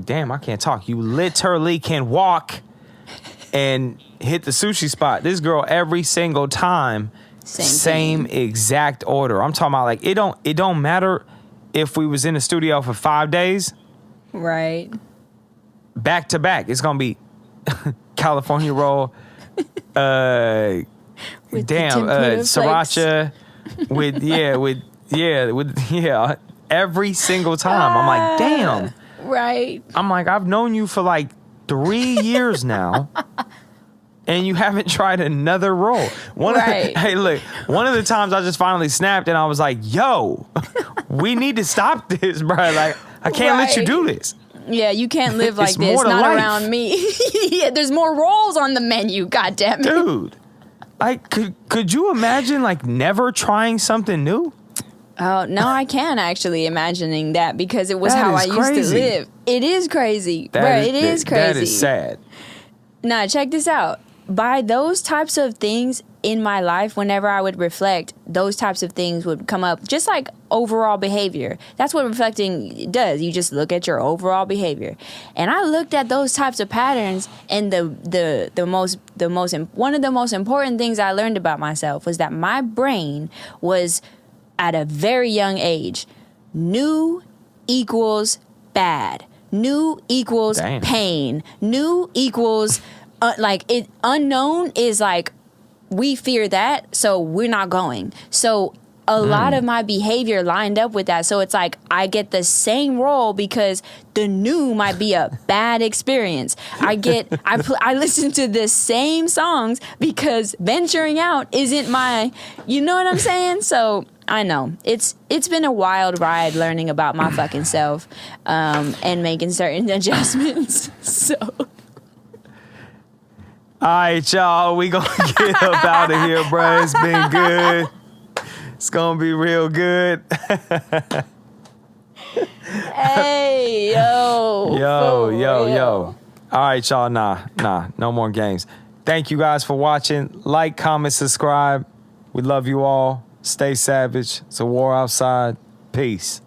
damn, I can't talk. You literally can walk and hit the sushi spot. This girl, every single time, same exact order. I'm talking about it don't matter if we was in the studio for 5 days. Right. Back to back. It's gonna be California roll, With sriracha with every single time. I'm like, damn. Right. I'm like, I've known you for 3 years now. And you haven't tried another roll. One of the times I just finally snapped and I was like, yo, we need to stop this, bro. I can't let you do this. Yeah, you can't live like It's this. more to Not life. around me. Yeah, there's more rolls on the menu. God damn it. Dude. Could you imagine never trying something new? Oh, no, I can actually imagining that because it was That how is I used crazy. to live. It is crazy. Bro, it is crazy. That is sad. Nah, check this out. By those types of things, in my life, whenever I would reflect, those types of things would come up, just like overall behavior. That's what reflecting does. You just look at your overall behavior. And I looked at those types of patterns, and one of the most important things I learned about myself was that my brain was, at a very young age, new equals bad. New equals Damn. pain. New equals unknown is like, we fear that, so we're not going. So a lot of my behavior lined up with that. So it's like I get the same role because the new might be a bad experience. I listen to the same songs because venturing out isn't my, you know what I'm saying? So I know it's been a wild ride learning about my fucking self, and making certain adjustments. So. All right, y'all, we gonna get up out of here, bro. It's been good. It's gonna be real good. Hey, yo. Yo. All right, y'all, nah, no more games. Thank you guys for watching. Like, comment, subscribe. We love you all. Stay savage. It's a war outside. Peace.